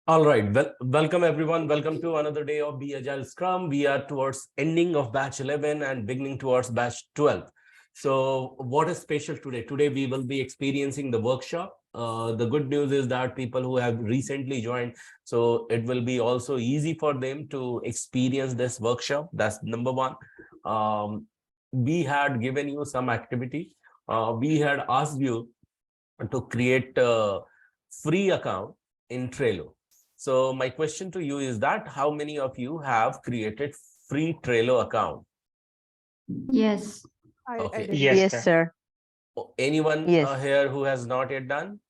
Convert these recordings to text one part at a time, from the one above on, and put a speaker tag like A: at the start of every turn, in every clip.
A: All right. Welcome everyone. Welcome to another day of Be Agile Scrum. We are towards ending of batch 11 and beginning towards batch 12. So what is special today? Today we will be experiencing the workshop. The good news is that people who have recently joined, so it will be also easy for them to experience this workshop. That's number one. We had given you some activity. We had asked you to create a free account in Trello. So my question to you is that how many of you have created free Trello account?
B: Yes.
C: I
A: Okay.
C: did.
D: Yes,
C: Yes,
D: sir.
A: Anyone
D: Yes.
A: here who has not yet done?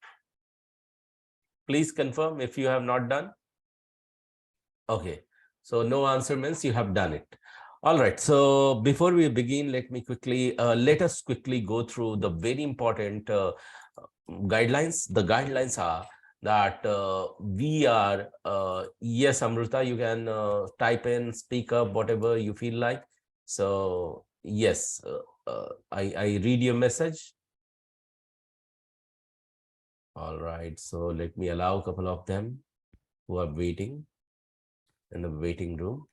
A: Please confirm if you have not done. Okay. So no answer means you have done it. All right. So before we begin, let us quickly go through the very important guidelines. The guidelines are that we are, yes, Amrita, you can type in, speak up, whatever you feel like. So yes, I read your message. All right. So let me allow a couple of them who are waiting in the waiting room.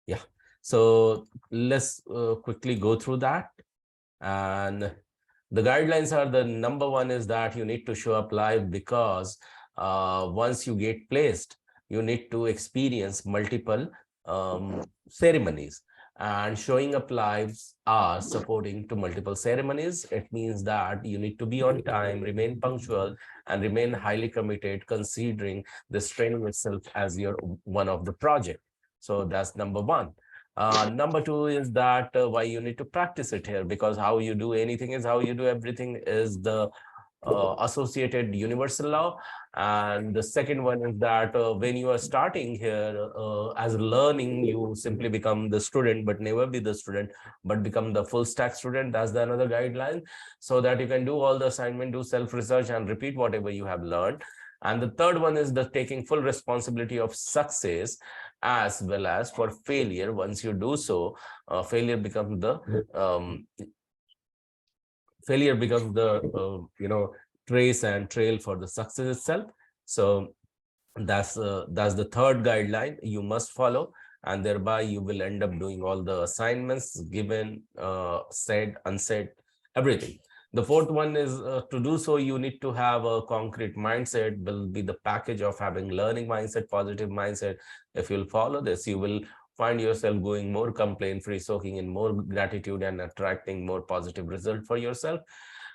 A: Yeah. So let's quickly go through that. And the guidelines are, the number one is that you need to show up live because once you get placed, you need to experience multiple ceremonies, and showing up lives are supporting to multiple ceremonies. It means that you need to be on time, remain punctual, and remain highly committed, considering this training itself as your one of the project. So that's number one. Number two is that why you need to practice it here, because how you do anything is how you do everything is the associated universal law. And the second one is that when you are starting here as learning, you simply become the student, but never be the student, but become the full stack student. That's the another guideline, so that you can do all the assignment, do self-research, and repeat whatever you have learned. And the third one is the taking full responsibility of success as well as for failure. Once you do so, failure becomes the trace and trail for the success itself. So that's the third guideline you must follow, and thereby you will end up doing all the assignments given, said, unsaid, everything. The fourth one is to do so, you need to have a concrete mindset. Will be the package of having learning mindset, positive mindset. If you'll follow this, you will find yourself going more complaint free, soaking in more gratitude, and attracting more positive result for yourself.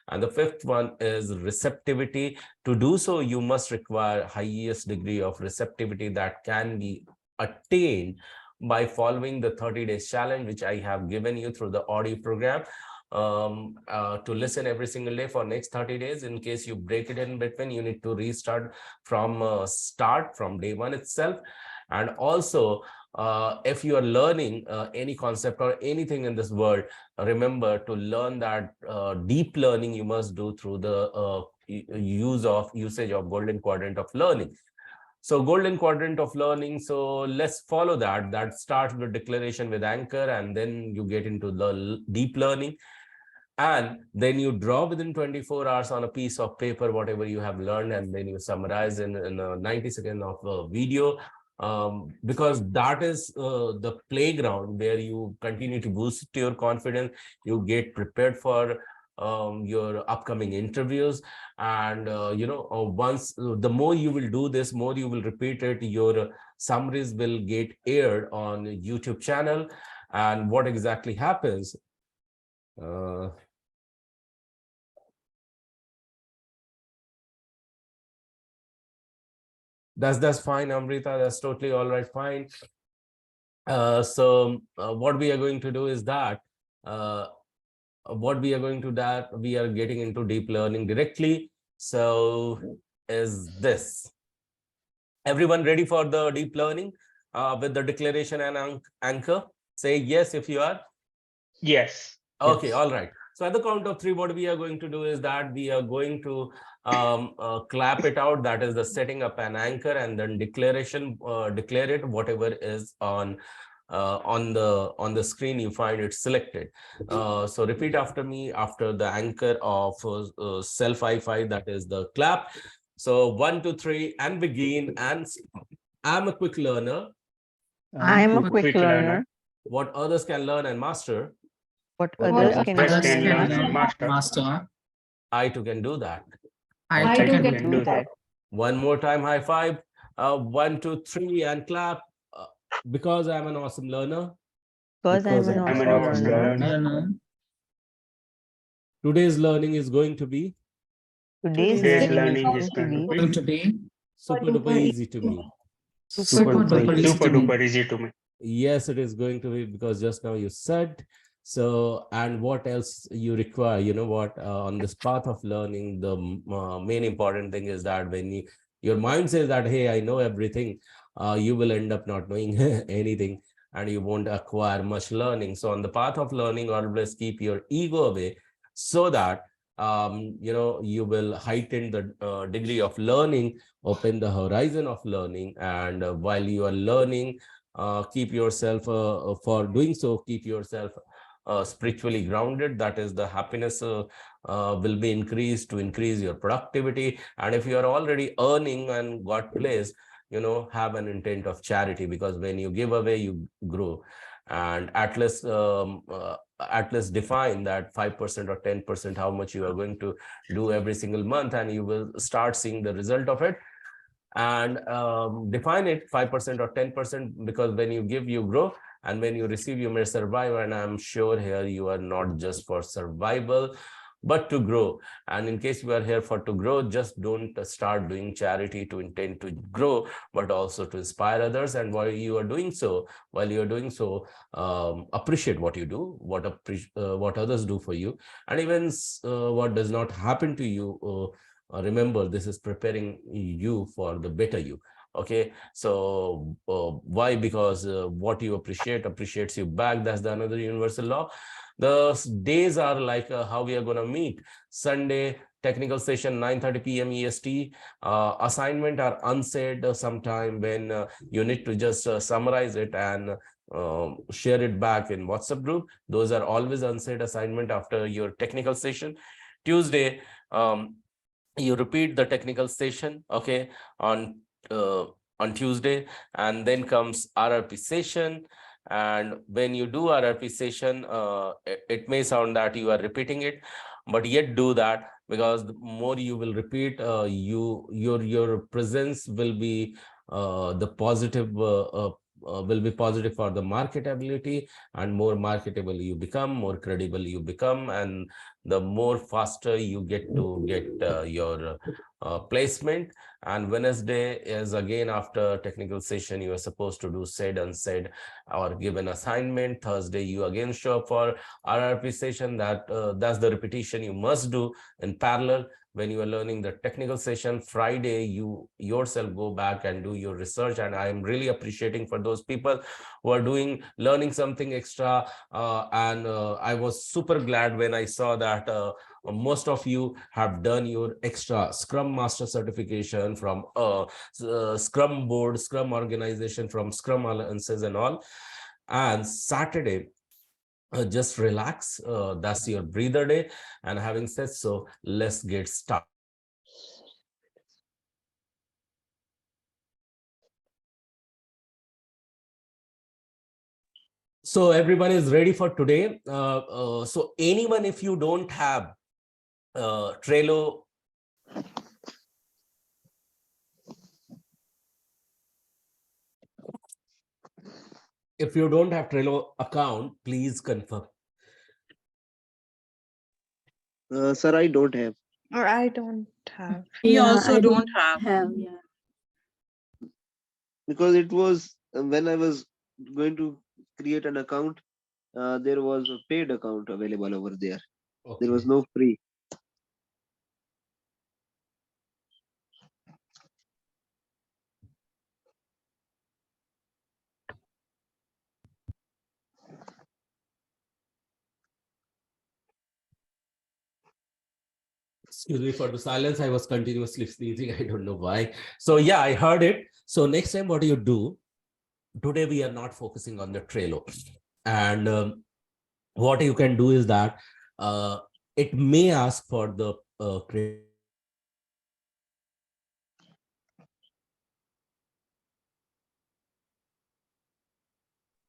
A: And the fifth one is receptivity. To do so, you must require highest degree of receptivity that can be attained by following the 30 days challenge, which I have given you through the audio program, to listen every single day for next 30 days. In case you break it in between, you need to restart from day one itself. And also, if you are learning any concept or anything in this world, remember to learn that deep learning you must do through the usage of golden quadrant of learning. So golden quadrant of learning, so let's follow that. That starts with declaration with anchor, and then you get into the deep learning. And then you draw within 24 hours on a piece of paper whatever you have learned, and then you summarize in a 90 second of a video, because that is the playground where you continue to boost your confidence. You get prepared for your upcoming interviews, and once the more you will do this, more you will repeat it, your summaries will get aired on YouTube channel. And what exactly happens, that's fine, Amrita, that's totally all right, fine. What we are going to do is that we are getting into deep learning directly. So is this everyone ready for the deep learning with the declaration and anchor? Say yes if you are.
D: Yes.
A: Okay,
D: Yes.
A: all right. So at the count of three, what we are going to do is that we are going to clap it out. That is the setting up an anchor, and then declare it, whatever is on the screen you find it selected. So repeat after me after the anchor of self I5, that is the clap. So 1, 2, 3, and begin. And I'm a quick learner.
C: I am a quick learner.
A: What others can learn and master,
C: What
B: What
C: others
B: others
C: can
D: Others
C: learn
D: can
C: and
D: learn
C: master,
D: and master.
A: I too can do that.
C: I
B: I
C: too
B: too
C: can
B: can
C: do that.
A: One more time, high five. 1, 2, 3, and clap. Because I'm an awesome learner.
C: Because I'm an
D: I'm an
C: awesome
D: awesome
C: learner.
D: learner.
A: Today's learning is going to be
C: Today's
D: Today's
C: learning
D: learning
C: is
D: is
C: going to
D: going
C: be
D: to be
A: super duper easy to me.
C: super duper easy.
D: super duper easy to me.
A: Yes, it is going to be, because just now you said so. And what else you require? You know what? On this path of learning, the main important thing is that when your mind says that, hey, I know everything, you will end up not knowing anything, and you won't acquire much learning. So on the path of learning, always keep your ego away, so that you will heighten the degree of learning, open the horizon of learning. And while you are learning, keep yourself for doing so, keep yourself spiritually grounded. That is, the happiness will be increased to increase your productivity. And if you are already earning and got place, have an intent of charity, because when you give away, you grow. And at least define that 5% or 10% how much you are going to do every single month, and you will start seeing the result of it. And define it 5% or 10%, because when you give, you grow, and when you receive, you may survive. And I'm sure here you are not just for survival, but to grow. And in case you are here for to grow, just don't start doing charity to intend to grow, but also to inspire others. And while you are doing so, appreciate what you do, what others do for you, and even what does not happen to you. Remember, this is preparing you for the better you. Okay, so why? Because what you appreciates you back. That's the another universal law. The days are like how we are going to meet. Sunday technical session 9:30 p.m. EST. Assignment are unsaid sometime, when you need to just summarize it and share it back in WhatsApp group. Those are always unsaid assignment after your technical session. Tuesday, you repeat the technical session, okay, uh, on Tuesday. And then comes RRP session. And when you do RRP session, it may sound that you are repeating it, but yet do that, because the more you will repeat, your presence will be the positive will be positive for the marketability. And more marketable you become, more credible you become, and the more faster you get to get your placement. And Wednesday is again after technical session. You are supposed to do said, unsaid, or given assignment. Thursday you again show up for RRP session. That's the repetition you must do in parallel when you are learning the technical session. Friday, you yourself go back and do your research. And I am really appreciating for those people who are learning something extra. And I was super glad when I saw that most of you have done your extra Scrum Master certification from Scrum board, Scrum organization, from Scrum alliances and all. And Saturday, just relax. That's your breather day. And having said so, let's get started. So everyone is ready for today. So anyone, if you don't have Trello, account, please confirm.
E: Sir, I don't have.
F: Or I don't have.
G: We
B: Yeah,
G: also
B: I
G: don't have.
B: Yeah.
E: Because it was when I was going to create an account, there was a paid account available over there.
A: Okay.
E: There was no free.
A: Excuse me for the silence. I was continuously sneezing. I don't know why. So yeah, I heard it. So next time, what do you do? Today, we are not focusing on the Trello. And what you can do is that it may ask for the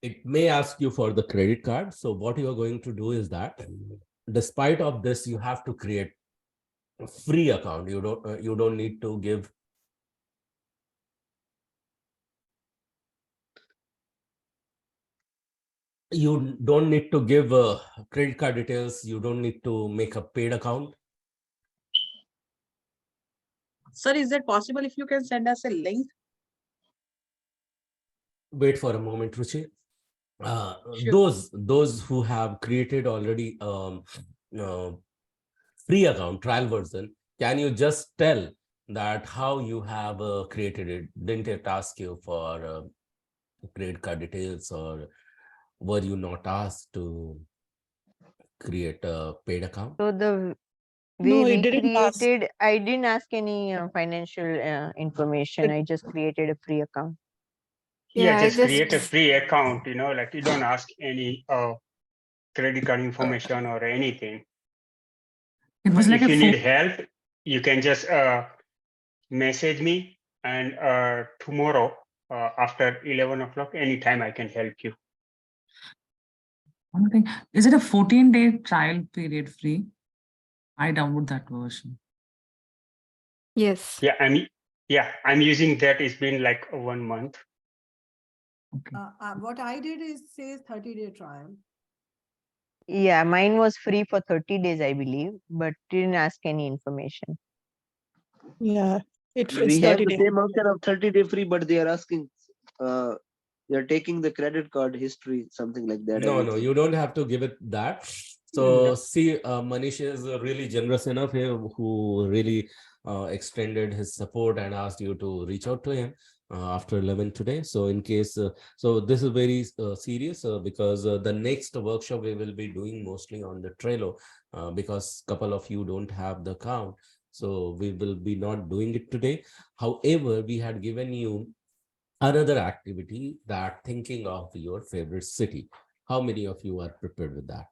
A: it may ask you for the credit card. So what you are going to do is that despite of this, you have to create a free account. You don't need to give you don't need to give credit card details. You don't need to make a paid account.
G: Sir, is it possible if you can send us a link?
A: Wait for a moment, Ruchi.
G: Sure.
A: Those who have created already uh, free account trial version, can you just tell that how you have created it? Didn't it ask you for credit card details, or were you not asked to create a paid account?
C: So the
F: No,
C: way
F: it
C: we
F: didn't ask.
C: created, I didn't ask any financial information.
F: It-
C: I just created a free account.
D: Yeah,
F: Yeah, I
D: just create a
F: just
D: free account, like you don't ask any credit card information or anything.
H: It was like
D: If
H: a
D: you need help, you can just message me, and tomorrow after 11 o'clock, anytime I can help you.
H: one thing. Is it a 14-day trial period free? I download that version.
F: yes.
D: I'm using that. It's been like 1 month.
H: Okay.
I: What I did is says 30-day trial.
C: Yeah, mine was free for 30 days, I believe, but didn't ask any information.
F: Yeah. It's
E: We have
F: 30
E: the
F: days.
E: same option of 30-day free, but they are asking, they are taking the credit card history, something like that.
A: No,
E: everything.
A: you don't have to give it that. So see, Manish is really generous enough here, who really extended his support and asked you to reach out to him after 11 today. So in case, so this is very serious because the next workshop we will be doing mostly on the Trello because couple of you don't have the account. So we will be not doing it today. However, we had given you another activity, that thinking of your favorite city. How many of you are prepared with that?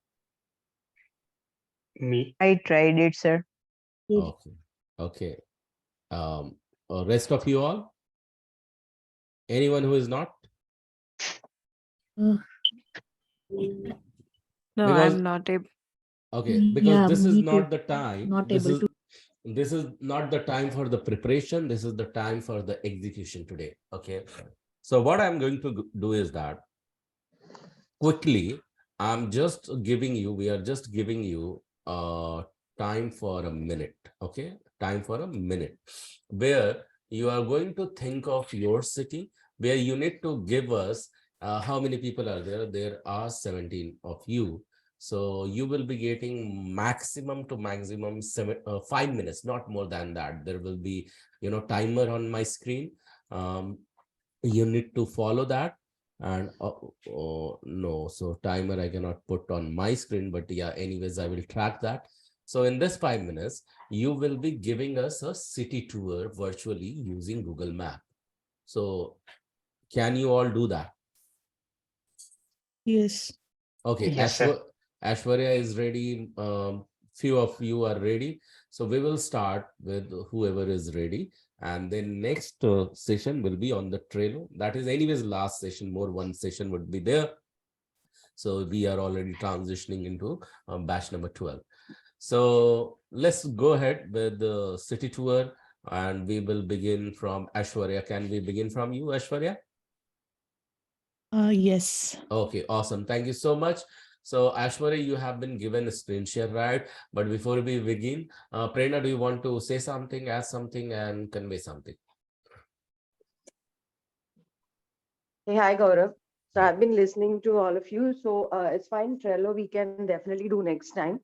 D: Me.
C: I tried it, sir.
A: Okay. Okay. Rest of you all? Anyone who is not?
F: No,
A: Because
F: I'm not able.
A: okay, because
B: Yeah,
A: this is
B: me
A: not
B: too.
A: the time.
B: Not
A: This
B: able
A: is
B: to.
A: this is not the time for the preparation. This is the time for the execution today. Okay. So what I'm going to do is that quickly, we are just giving you time for a minute. Okay. Time for a minute where you are going to think of your city, where you need to give us how many people are there. There are 17 of you. So you will be getting maximum to maximum 5 minutes, not more than that. There will be, timer on my screen. You need to follow that. And oh, no, so timer I cannot put on my screen, but yeah, anyways, I will track that. So in this 5 minutes, you will be giving us a city tour virtually using Google Map. So can you all do that?
F: Yes.
A: Okay,
D: Yes, sir.
A: Ashwarya is ready. Few of you are ready. So we will start with whoever is ready. And then next session will be on the Trello. That is anyways last session, more one session would be there. So we are already transitioning into batch number 12. So let's go ahead with the city tour and we will begin from Ashwarya. Can we begin from you, Ashwarya?
F: Yes.
A: Okay, awesome. Thank you so much. So Ashwarya, you have been given a screen share, right? But before we begin, Prerna, do you want to say something, ask something, and convey something?
J: Hey, hi, Gaurav. So I've been listening to all of you. So it's fine. Trello, we can definitely do next time.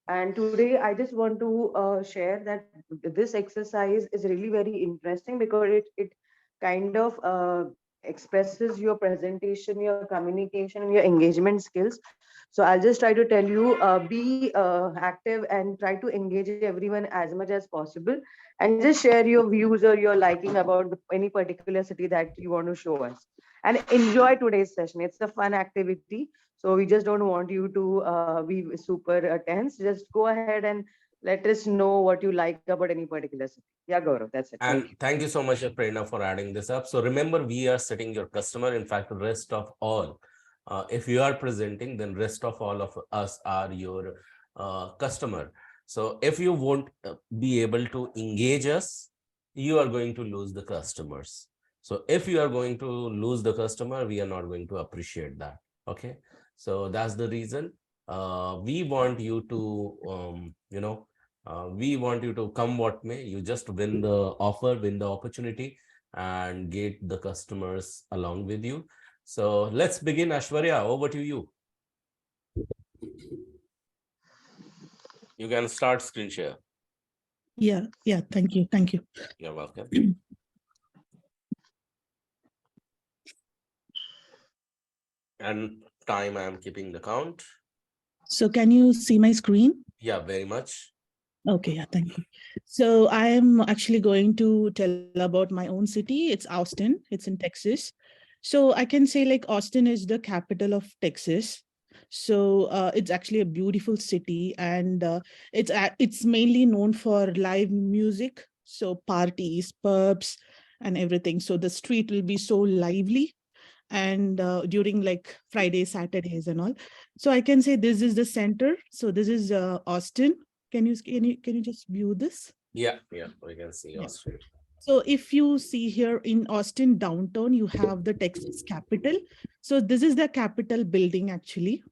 J: And today, I just want to share that this exercise is really very interesting because it kind of expresses your presentation, your communication, and your engagement skills. So I'll just try to tell you, be active and try to engage everyone as much as possible, and just share your views or your liking about any particular city that you want to show us, and enjoy today's session. It's a fun activity. So we just don't want you to be super tense. Just go ahead and let us know what you like about any particular city. Yeah, Gaurav, that's it. Thank you.
A: And thank you so much, Prerna, for adding this up. So remember, we are setting your customer. In fact, the rest of all If you are presenting, then rest of all of us are your customer. So if you won't be able to engage us, you are going to lose the customers. So if you are going to lose the customer, we are not going to appreciate that. Okay. So that's the reason we want you to, we want you to come what may, you just win the offer, win the opportunity, and get the customers along with you. So let's begin. Ashwarya, over to you. You can start screen share.
F: Yeah, thank you.
A: You're welcome. And time, I am keeping the count.
F: So can you see my screen?
A: Yeah, very much.
F: Okay, yeah, thank you. So I am actually going to tell about my own city. It's Austin. It's in Texas. So I can say like Austin is the capital of Texas. So it's actually a beautiful city, and it's mainly known for live music. So parties, pubs, and everything. So the street will be so lively, and during like Fridays, Saturdays, and all. So I can say this is the center. So this is Austin. Can you just view this?
A: Yeah, we can see
F: Yeah.
A: Austin.
F: So if you see here in Austin downtown, you have the Texas Capitol. So this is the Capitol building actually.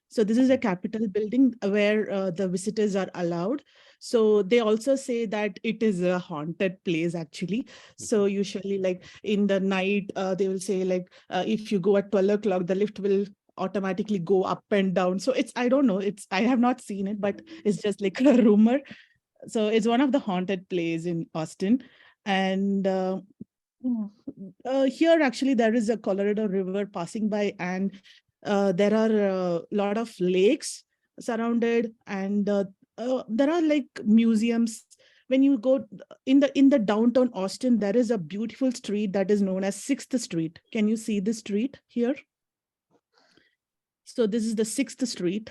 F: So this is a Capitol building where the visitors are allowed. So they also say that it is a haunted place actually. So usually like in the night, they will say like, if you go at 12 o'clock, the lift will automatically go up and down. So I don't know, I have not seen it, but it's just like a rumor. So it's one of the haunted places in Austin. And here actually there is a Colorado River passing by, and there are a lot of lakes surrounded, and there are like museums. When you go in the downtown Austin, there is a beautiful street that is known as 6th Street. Can you see the street here? So this is the 6th Street.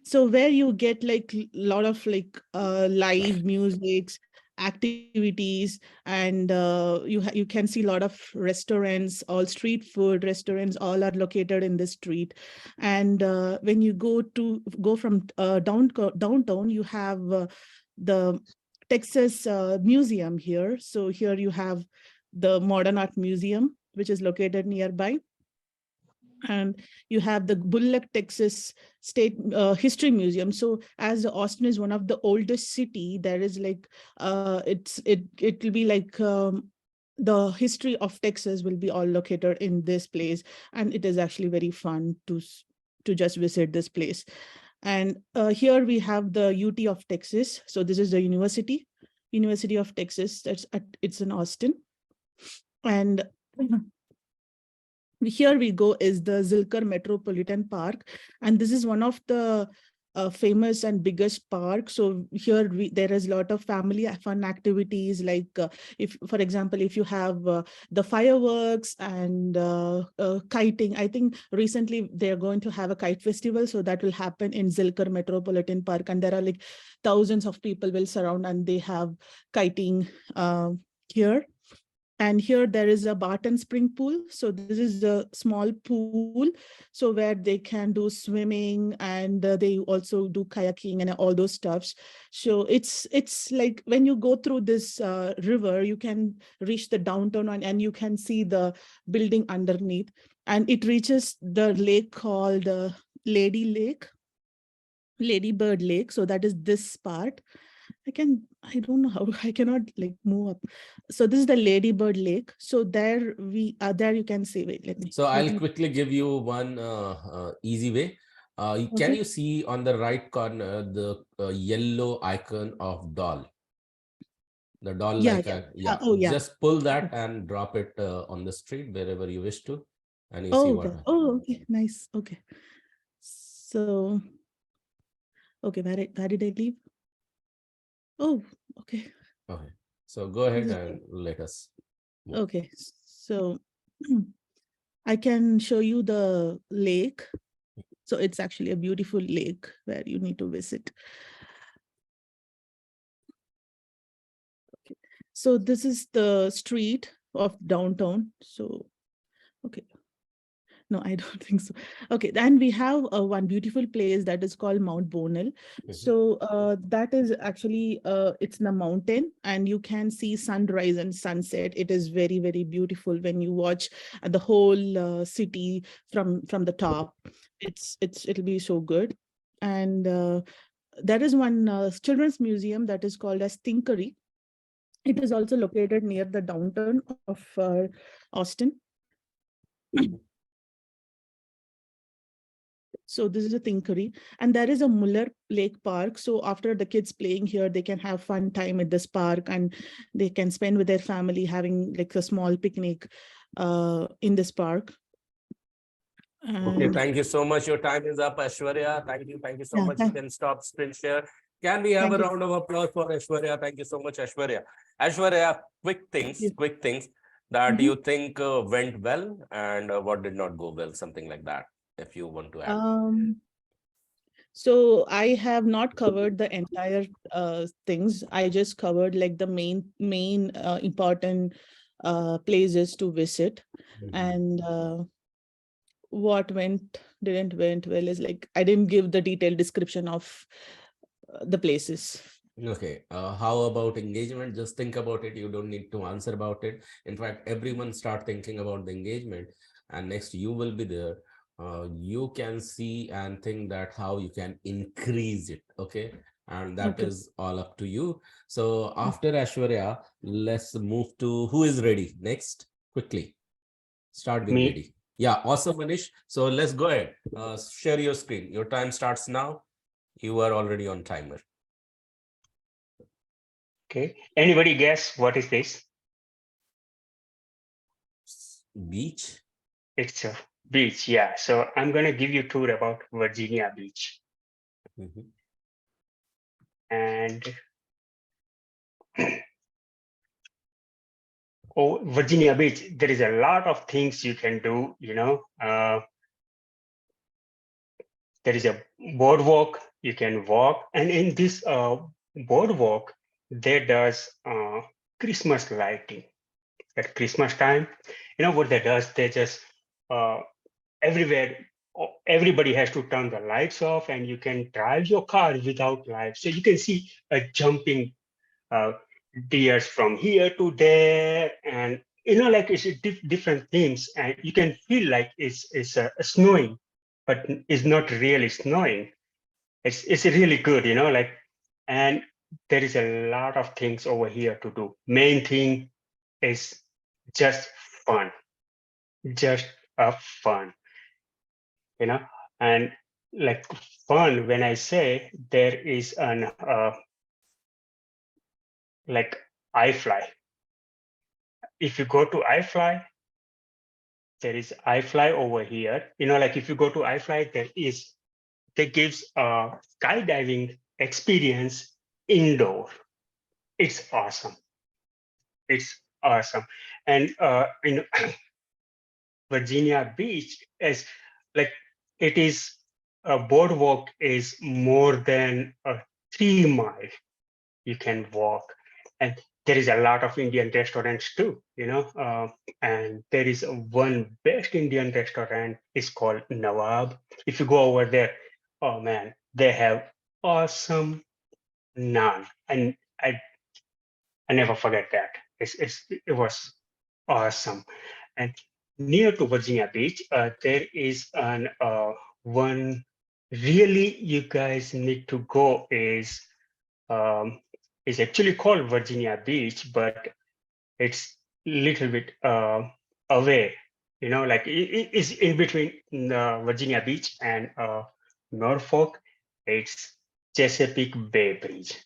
F: So where you get like a lot of like live musics, activities, and you can see a lot of restaurants, all street food restaurants, all are located in this street. And when you go from downtown, you have the Texas Museum here. So here you have the Modern Art Museum, which is located nearby. And you have the Bullock, Texas State History Museum. So as Austin is one of the oldest city, there is like it will be like the history of Texas will be all located in this place, and it is actually very fun to just visit this place. And here we have the UT of Texas. So this is the University of Texas. It's in Austin. And here we go is the Zilker Metropolitan Park, and this is one of the famous and biggest park. So here there is a lot of family fun activities, like if, for example, if you have the fireworks and kiting. I think recently they're going to have a kite festival, so that will happen in Zilker Metropolitan Park, and there are like thousands of people will surround, and they have kiting here. And here there is a Barton Spring Pool. So this is a small pool, so where they can do swimming, and they also do kayaking and all those stuffs. So it's like when you go through this river, you can reach the downtown and you can see the building underneath, and it reaches the lake called Ladybird Lake. So that is this part. I don't know how I cannot like move up. So this is the Ladybird Lake. So there you can see, wait, let me.
A: So I'll quickly give you one easy way. Can you see on the right corner the yellow icon of doll? The doll
F: Yeah,
A: like
F: yeah. Oh, yeah.
A: Just pull that and drop it on the street wherever you wish to, and you see
F: Oh,
A: what
F: okay.
A: happens.
F: Oh, okay, nice. Okay. So, okay, where did I leave? Oh, okay.
A: Okay. So go ahead and let us move.
F: Okay. So I can show you the lake. So it's actually a beautiful lake where you need to visit. Okay. So this is the street of downtown. So, okay. No, I don't think so. Okay, then we have one beautiful place that is called Mount Bonnell. So that is actually it's in a mountain, and you can see sunrise and sunset. It is very, very beautiful when you watch the whole city from the top. It'll be so good. And there is one children's museum that is called as Tinkery. It is also located near the downtown of Austin. So this is a Tinkery, and there is a Muller Lake Park. So after the kids playing here, they can have fun time at this park, and they can spend with their family having like a small picnic in this park.
A: Okay,
F: And
A: thank you so much. Your time is up, Aishwarya. Thank you so
F: Yeah,
A: much. You can stop screen share. Can we have
F: Thank
A: a
F: you.
A: round of applause for Aishwarya? Thank you so much, Aishwarya. Aishwarya, quick things that you think went well and what did not go well, something like that, if you want to add.
F: So I have not covered the entire things. I just covered like the main important places to visit. And what didn't went well is like I didn't give the detailed description of the places.
A: Okay, how about engagement? Just think about it. You don't need to answer about it. In fact, everyone start thinking about the engagement, and next you will be there. You can see and think that how you can increase it. Okay, and that
F: Okay.
A: is all up to you. So after Aishwarya, let's move to who is ready next. Quickly, start being
D: Me.
A: ready. Yeah, awesome, Manish. So let's go ahead. Share your screen. Your time starts now. You are already on timer.
D: Okay. Anybody guess what is this?
A: Beach.
D: It's a beach. Yeah. So I'm going to give you a tour about Virginia Beach. And Virginia Beach, there is a lot of things you can do, there is a boardwalk, you can walk. And in this boardwalk, there does Christmas lighting. At Christmas time, what they does, they just everywhere, everybody has to turn the lights off and you can drive your car without lights. So you can see a jumping deers from here to there, and like it's different themes, and you can feel like it's snowing, but it's not really snowing. It's really good, like, and there is a lot of things over here to do. Main thing is just fun, just fun, and like fun. When I say there is an like iFly. If you go to iFly, there is iFly over here. Like if you go to iFly, that gives a skydiving experience indoor. It's awesome. It's awesome. And in Virginia Beach is like, it is a boardwalk is more than a 3 mile you can walk. And there is a lot of Indian restaurants too, and there is one best Indian restaurant is called Nawab. If you go over there, oh man, they have awesome naan. And I never forget that. It was awesome. And near to Virginia Beach, there is an one really you guys need to go is actually called Virginia Beach, but it's little bit away. Like it's in between Virginia Beach and Norfolk. It's Chesapeake Bay Bridge.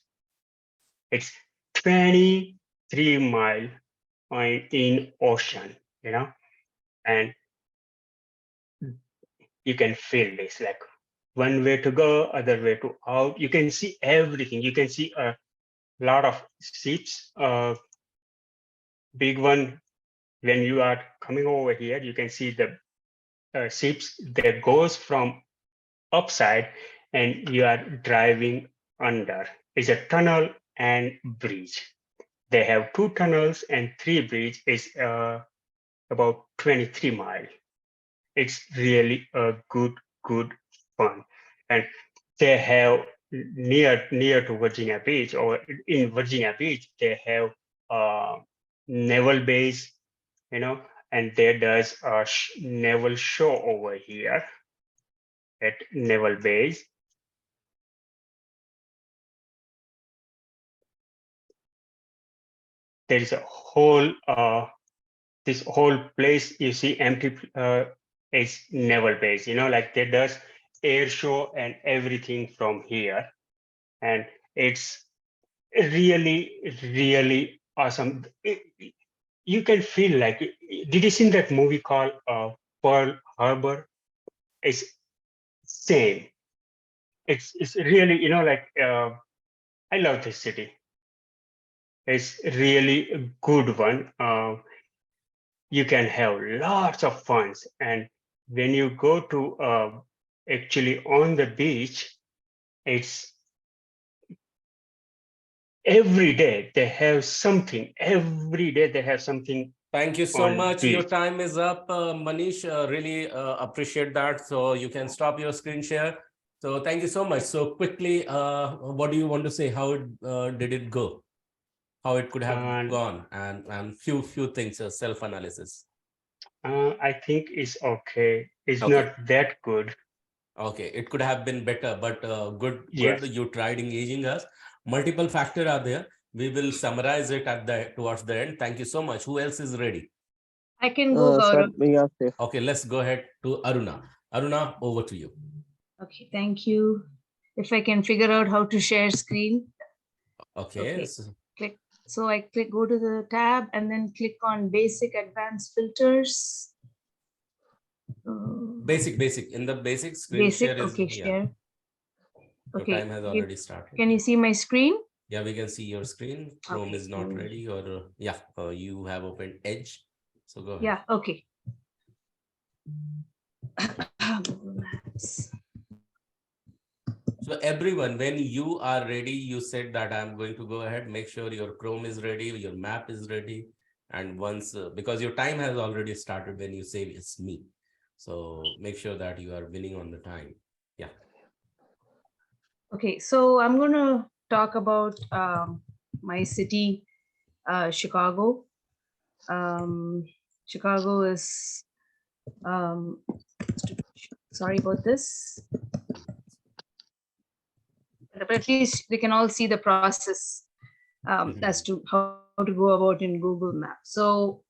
D: It's 23 mile in ocean, and you can feel this, like one way to go, other way to out. You can see everything. You can see a lot of ships, big one. When you are coming over here, you can see the ships that goes from upside and you are driving under. It's a tunnel and bridge. They have 2 tunnels and 3 bridge. Is about 23 miles. it's really a good fun. And they have near to Virginia Beach, or in Virginia Beach, they have naval base, and there does a naval show over here at naval base. There is a whole this whole place you see empty is naval base, like there does air show and everything from here, and it's really awesome. You can feel like, did you see that movie called Pearl Harbor? It's same. It's really, like I love this city. It's really a good one. You can have lots of funs, and when you go to actually on the beach, it's every day they have something. Every day they have something.
A: Thank you so
D: On
A: much. Your
D: beach.
A: time is up, Manish. Really appreciate that. So you can stop your screen share. So thank you so much. So quickly, what do you want to say? How did it go? How it could have gone, and few things, self-analysis.
D: I think it's okay. It's
A: Okay.
D: not that good.
A: Okay, it could have been better, but good.
D: Yes.
A: You tried engaging us. Multiple factors are there. We will summarize it towards the end. Thank you so much. Who else is ready?
J: I can go,
E: Sir,
J: Gaurav.
E: yeah, safe.
A: Okay, let's go ahead to Aruna. Aruna, over to you.
K: Okay, thank you. If I can figure out how to share screen.
A: Okay.
K: Okay. Click. So I go to the tab and then click on basic advanced filters.
A: Basic. In the basic screen share is,
K: Okay,
A: yeah.
K: share.
A: Your
K: Okay.
A: time has already started.
K: Can you see my screen?
A: Yeah, we can see your screen. Chrome
K: Okay,
A: is not ready, or yeah, you have opened Edge. So go ahead.
K: Yeah, okay.
A: So everyone, when you are ready, you said that I'm going to go ahead, make sure your Chrome is ready, your map is ready. And once, because your time has already started when you say it's me. So make sure that you are winning on the time. Yeah.
K: Okay, so I'm going to talk about my city, Chicago. Chicago is, sorry about this. But at least they can all see the process as to how to go about in Google Maps. So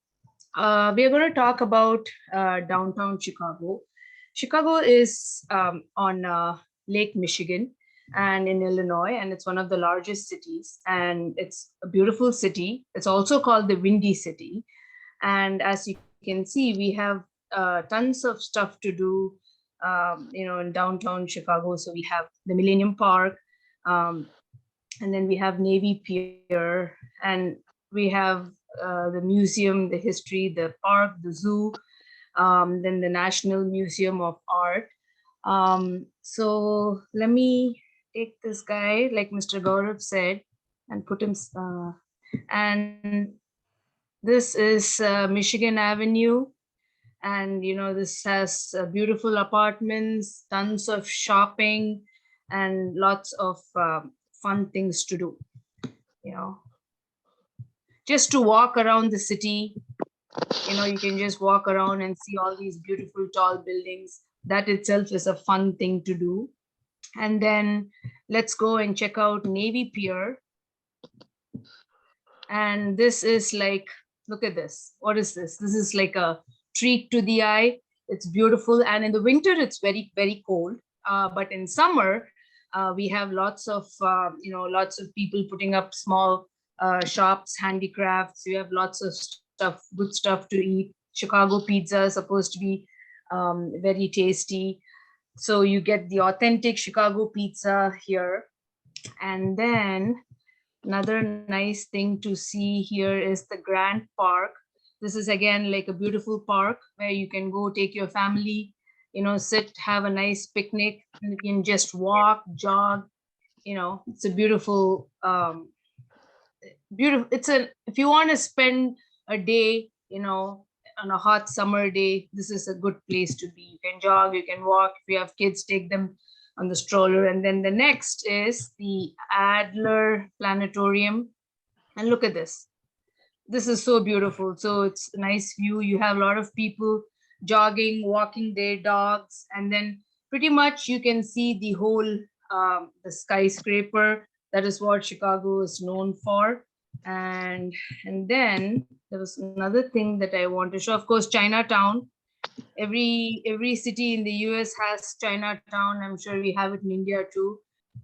K: we are going to talk about downtown Chicago. Chicago is on Lake Michigan and in Illinois, and it's one of the largest cities, and it's a beautiful city. It's also called the Windy City. And as you can see, we have tons of stuff to do, in downtown Chicago. So we have the Millennium Park, and then we have Navy Pier, and we have the museum, the history, the park, the zoo, then the National Museum of Art. So let me take this guy, like Mr. Gaurav said, and put him, and this is Michigan Avenue. And, this has beautiful apartments, tons of shopping, and lots of fun things to do, just to walk around the city. You can just walk around and see all these beautiful tall buildings. That itself is a fun thing to do. And then let's go and check out Navy Pier. And this is like, look at this. What is this? This is like a treat to the eye. It's beautiful. And in the winter, it's very, very cold. But in summer, we have lots of people putting up small shops, handicrafts. We have lots of stuff, good stuff to eat. Chicago pizza is supposed to be very tasty. So you get the authentic Chicago pizza here. And then another nice thing to see here is the Grant Park. This is again like a beautiful park where you can go take your family, sit, have a nice picnic, and you can just walk, jog. It's a beautiful, beautiful. If you want to spend a day, on a hot summer day, this is a good place to be. You can jog, you can walk. If you have kids, take them on the stroller. And then the next is the Adler Planetarium. And look at this. This is so beautiful. So it's a nice view. You have a lot of people jogging, walking their dogs, and then pretty much you can see the whole the skyscraper. That is what Chicago is known for. And then there was another thing that I want to show. Of course, Chinatown. Every city in the US has Chinatown. I'm sure we have it in India too.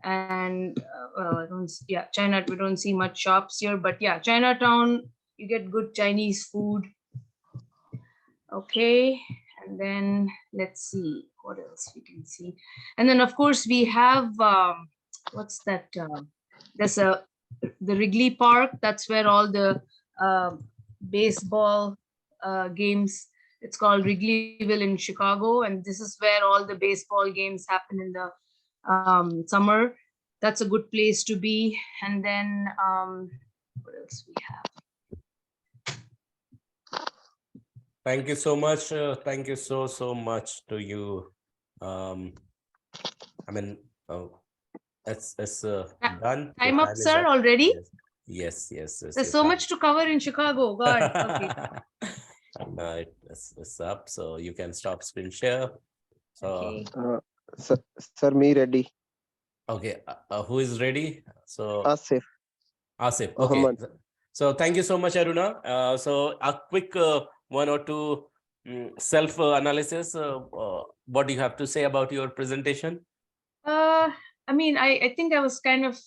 K: And well, I don't. Yeah, China. We don't see much shops here, but yeah, Chinatown. You get good Chinese food. Okay, and then let's see what else we can see. And then of course we have what's that? There's the Wrigley Park. That's where all the baseball games. It's called Wrigleyville in Chicago, and this is where all the baseball games happen in the summer. That's a good place to be. And then what else we have?
A: Thank you so much. Thank you so much to you. I mean, it's done. The
K: Time up,
A: is
K: sir, already?
A: Yes.
K: There's
A: your
K: so
A: time.
K: much to cover in Chicago. God. Okay.
A: No, it's up, so you can stop screen share. So
K: Okay.
E: Sir, me ready.
A: okay, who is ready? So
E: Asif.
A: Asif. Okay.
E: Muhammad.
A: So thank you so much, Aruna. So a quick one or two self analysis. What do you have to say about your presentation?
K: I mean, I think I was kind of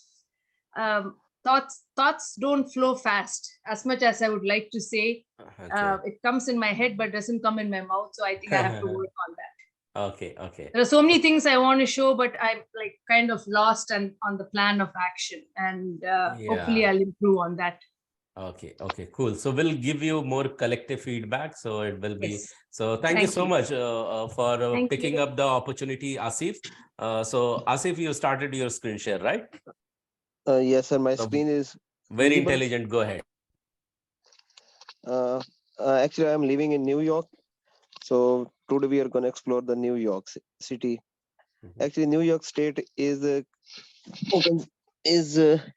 K: thoughts don't flow fast as much as I would like to say. It comes in my head but doesn't come in my mouth, so I think I have to work on that.
A: Okay.
K: There are so many things I want to show, but I'm like kind of lost and on the plan of action, and hopefully I'll improve on that.
A: Okay, cool. So we'll give you more collective feedback. So it will be.
K: Yes.
A: So thank you so much for
K: Thank
A: picking
K: you.
A: up the opportunity, Asif. So Asif, you started your screen share, right?
E: Yes, sir. My
A: So
E: screen is
A: very
E: visible.
A: intelligent. Go ahead.
E: Actually, I'm living in New York. So today we are going to explore the New York City. Actually, New York State is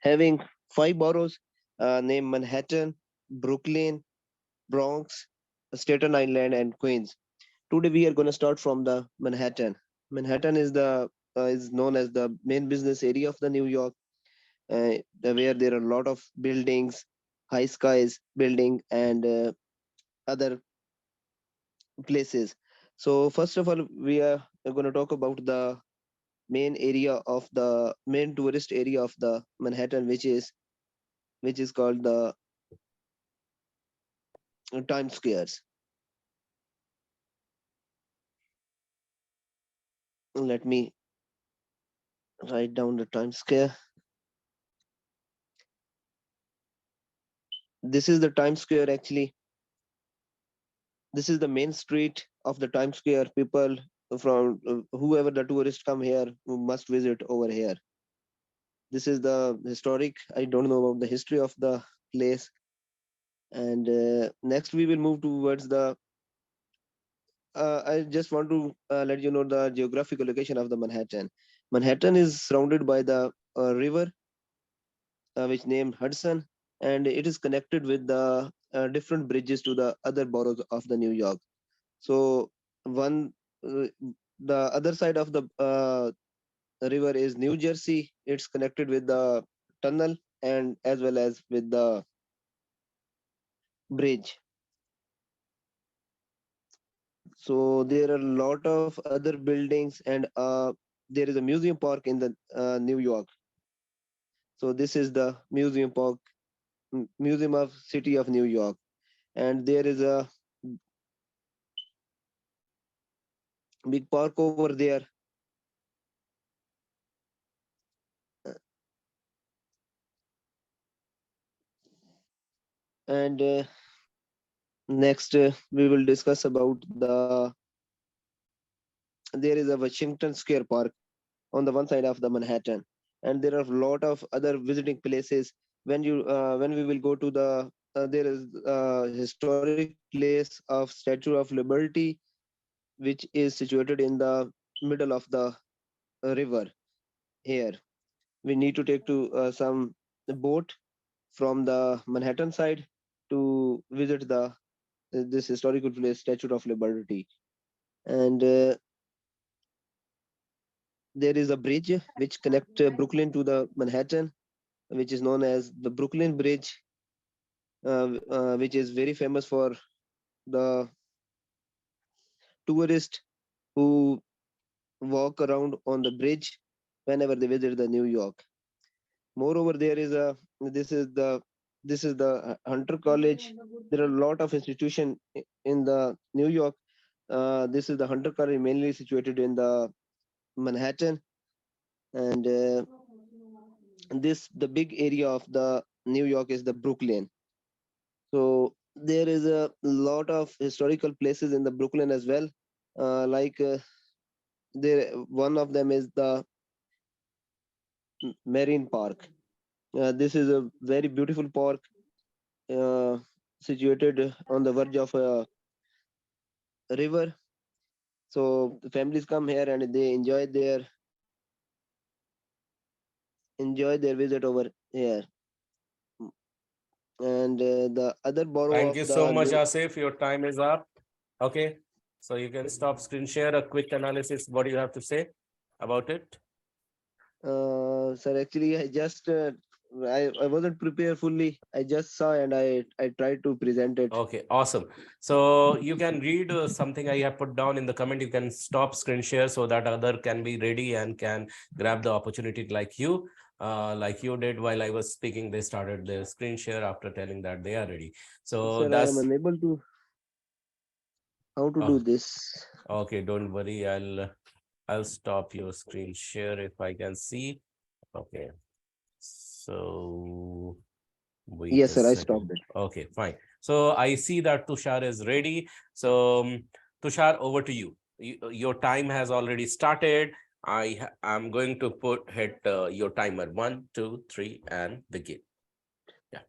E: having 5 boroughs named Manhattan, Brooklyn, Bronx, Staten Island, and Queens. Today we are going to start from the Manhattan. Manhattan is known as the main business area of the New York, where there are a lot of buildings, high skies building, and other places. So first of all, we are going to talk about the main tourist area of the Manhattan, which is called the Times Squares. Let me write down the Times Square. This is the Times Square. Actually, this is the main street of the Times Square. People from whoever the tourists come here must visit over here. This is the historic. I don't know about the history of the place. And next we will move towards the I just want to let you know the geographical location of the Manhattan. Manhattan is surrounded by the river which named Hudson, and it is connected with the different bridges to the other boroughs of the New York. So the other side of the river is New Jersey. It's connected with the tunnel and as well as with the bridge. So there are a lot of other buildings, and there is a museum park in the New York. So this is the museum park, Museum of City of New York, and there is a big park over there. And next we will discuss about there is a Washington Square Park on the one side of the Manhattan, and there are a lot of other visiting places. When we will go to the there is a historic place of Statue of Liberty, which is situated in the middle of the river here. We need to take to some boat from the Manhattan side to visit the this historical place, Statue of Liberty. And there is a bridge which connect Brooklyn to the Manhattan, which is known as the Brooklyn Bridge, which is very famous for the tourists who walk around on the bridge whenever they visit the New York. Moreover, there is a this is the Hunter College. There are a lot of institutions in the New York. This is the Hunter College, mainly situated in the Manhattan, and this the big area of the New York is the Brooklyn. So there is a lot of historical places in the Brooklyn as well. Like there, one of them is the Marine Park. This is a very beautiful park situated on the verge of a river. So the families come here and they enjoy their visit over here. And the other borough
A: Thank
E: of
A: you so
E: the
A: much,
E: New
A: Asif. Your time is up. Okay. So you can stop screen share, a quick analysis. What do you have to say about it?
E: Sir, actually, I just I wasn't prepared fully. I just saw and I tried to present it.
A: Okay, awesome. So you can read something I have put down in the comment. You can stop screen share so that other can be ready and can grab the opportunity like you did while I was speaking. They started their screen share after telling that they are ready. So
E: Sir, I am
A: that's
E: unable to how to do this.
A: okay. Don't worry. I'll stop your screen share if I can see. Okay. So wait
E: Yes,
A: a
E: sir, I
A: second.
E: stopped it.
A: Okay, fine. So I see that Tushar is ready. So Tushar, over to you. Your time has already started. I'm going to hit your timer 1, 2, 3, and begin. Yeah.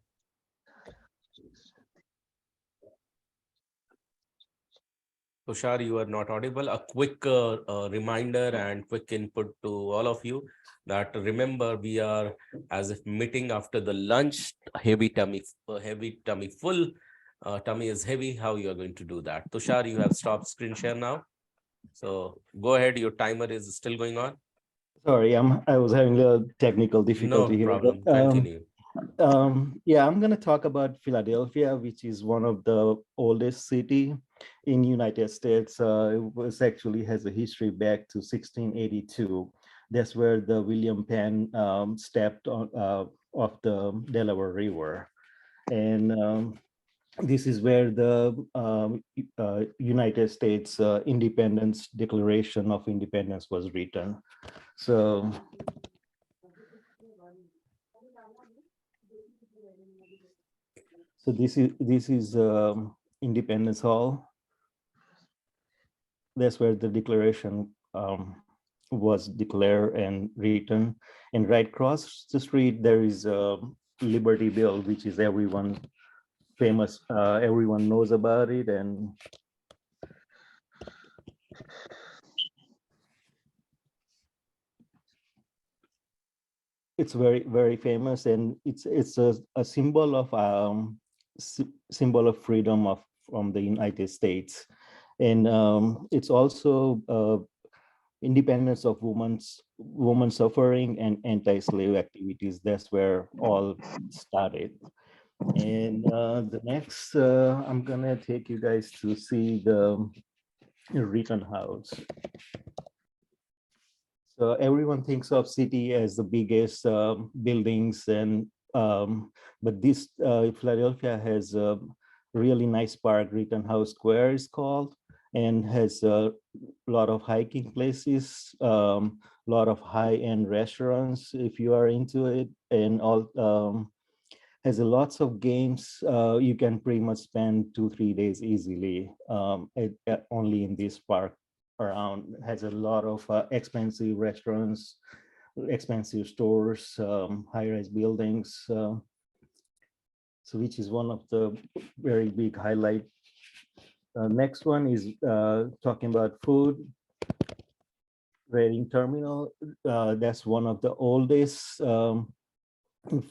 A: Tushar, you are not audible. A quick reminder and quick input to all of you that remember we are as if meeting after the lunch, heavy tummy full. Tummy is heavy. How you are going to do that? Tushar, you have stopped screen share now. So go ahead. Your timer is still going on.
L: Sorry, I was having a technical
A: No
L: difficulty here.
A: problem.
L: But,
A: Continue.
L: yeah, I'm going to talk about Philadelphia, which is one of the oldest city in United States. It was actually has a history back to 1682. That's where the William Penn stepped on off the Delaware River, and this is where the United States Independence Declaration of Independence was written. So this is Independence Hall. That's where the declaration was declared and written. And right across the street there is Liberty Bell, which is everyone famous. Everyone knows about it, and it's very famous, and it's a symbol of symbol of freedom from the United States, and it's also independence of woman suffering and anti-slave activities. That's where all started. And the next I'm gonna take you guys to see the Rittenhouse. So everyone thinks of city as the biggest buildings, and but this Philadelphia has a really nice park. Rittenhouse Square is called, and has a lot of hiking places, a lot of high-end restaurants if you are into it, and all has a lots of games. You can pretty much spend 2-3 days easily only in this park. Around has a lot of expensive restaurants, expensive stores, high-rise buildings. So which is one of the very big highlight. Next one is talking about food. Reading Terminal, that's one of the oldest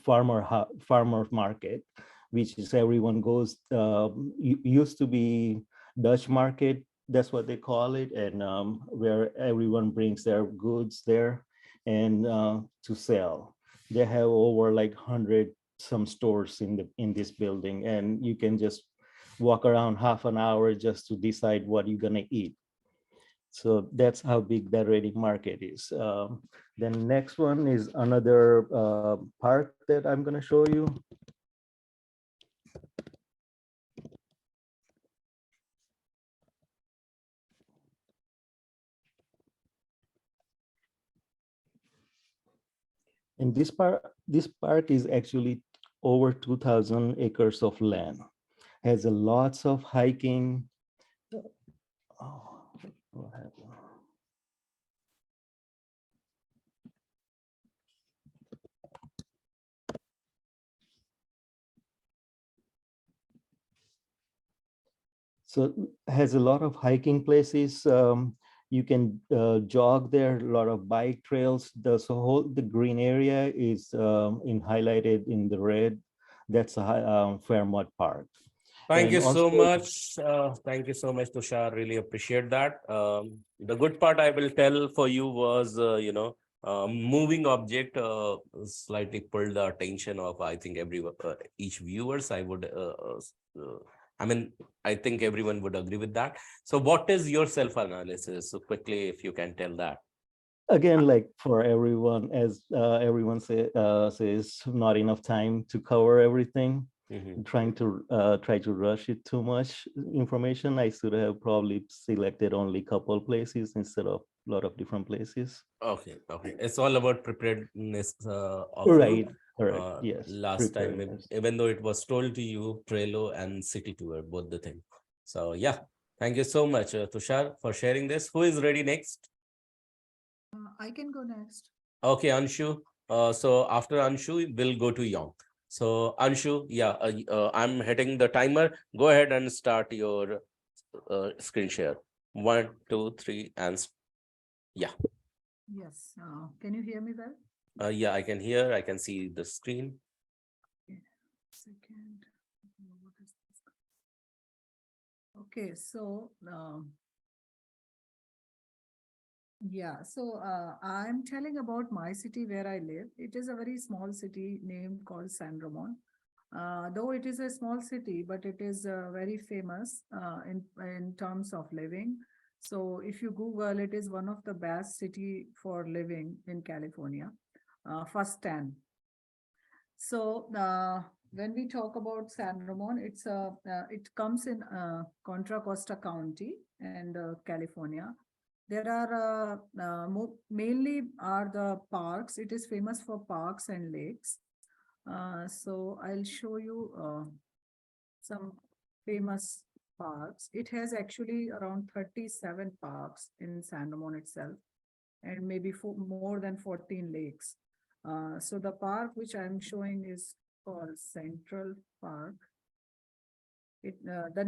L: farmer market, which is everyone goes, used to be Dutch market, that's what they call it, and where everyone brings their goods there and to sell. They have over like 100 some stores in this building, and you can just walk around half an hour just to decide what you're gonna eat. So that's how big that Reading market is. Then next one is another park that I'm going to show you. And this park is actually over 2,000 acres of land. Has a lots of hiking. Oh, what happened? So has a lot of hiking places. You can jog there, a lot of bike trails. The green area is highlighted in the red. That's a Fairmont Park.
A: Thank
L: And
A: you so
L: also-
A: much. Thank you so much, Tushar. Really appreciate that. The good part I will tell for you was, moving object slightly pulled the attention of, I think, each viewers. I think everyone would agree with that. So what is your self-analysis? So quickly, if you can tell that.
L: Again, like for everyone, as everyone says, not enough time to cover everything. Try to rush it too much information. I should have probably selected only a couple places instead of a lot of different places.
A: Okay. It's all about preparedness of
L: Right.
A: you.
L: Correct. Yes.
A: Last time,
L: Preparedness.
A: even though it was told to you, Trello and City Tour, both the thing. So yeah, thank you so much, Tushar, for sharing this. Who is ready next?
I: I can go next.
A: Okay, Anshu. So after Anshu, we'll go to Yong. So Anshu, yeah, I'm hitting the timer. Go ahead and start your screen share. 1, 2, 3, and yeah.
I: Yes. Can you hear me well?
A: Yeah, I can hear. I can see the screen.
I: Second. What is this? Okay, so I'm telling about my city where I live. It is a very small city named called San Ramon. Though it is a small city, but it is very famous in terms of living. So if you Google, it is one of the best city for living in California, first 10. So when we talk about San Ramon, it comes in Contra Costa County and California. There are mainly are the parks. It is famous for parks and lakes. So I'll show you some famous parks. It has actually around 37 parks in San Ramon itself, and maybe more than 14 lakes. So the park which I'm showing is called Central Park. The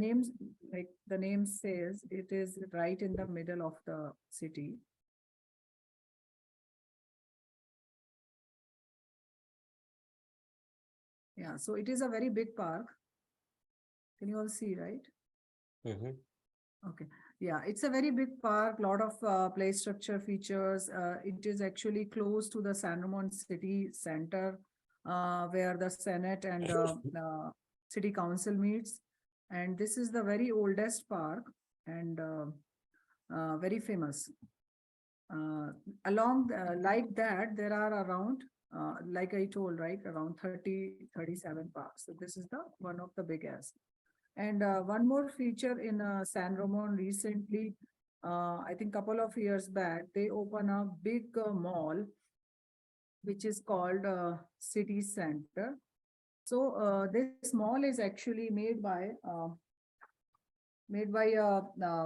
I: name says, it is right in the middle of the city. Yeah, so it is a very big park. Can you all see, right? Okay. Yeah, it's a very big park, lot of play structure features. It is actually close to the San Ramon city center, where the Senate and city council meets. And this is the very oldest park and very famous. Like that, there are around, like I told, right, around 37 parks. So this is the one of the biggest. And one more feature in San Ramon recently, I think couple of years back, they open a big mall, which is called City Center. So this mall is actually made by a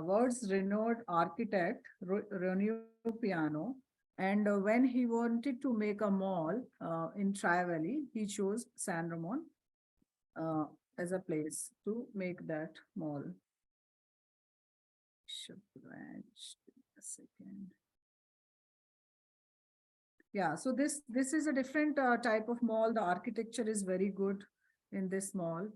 I: world's renowned architect, Renu Piano. And when he wanted to make a mall in Tri Valley, he chose San Ramon. as a place to make that mall. A second. Yeah, so this is a different type of mall. The architecture is very good in this mall.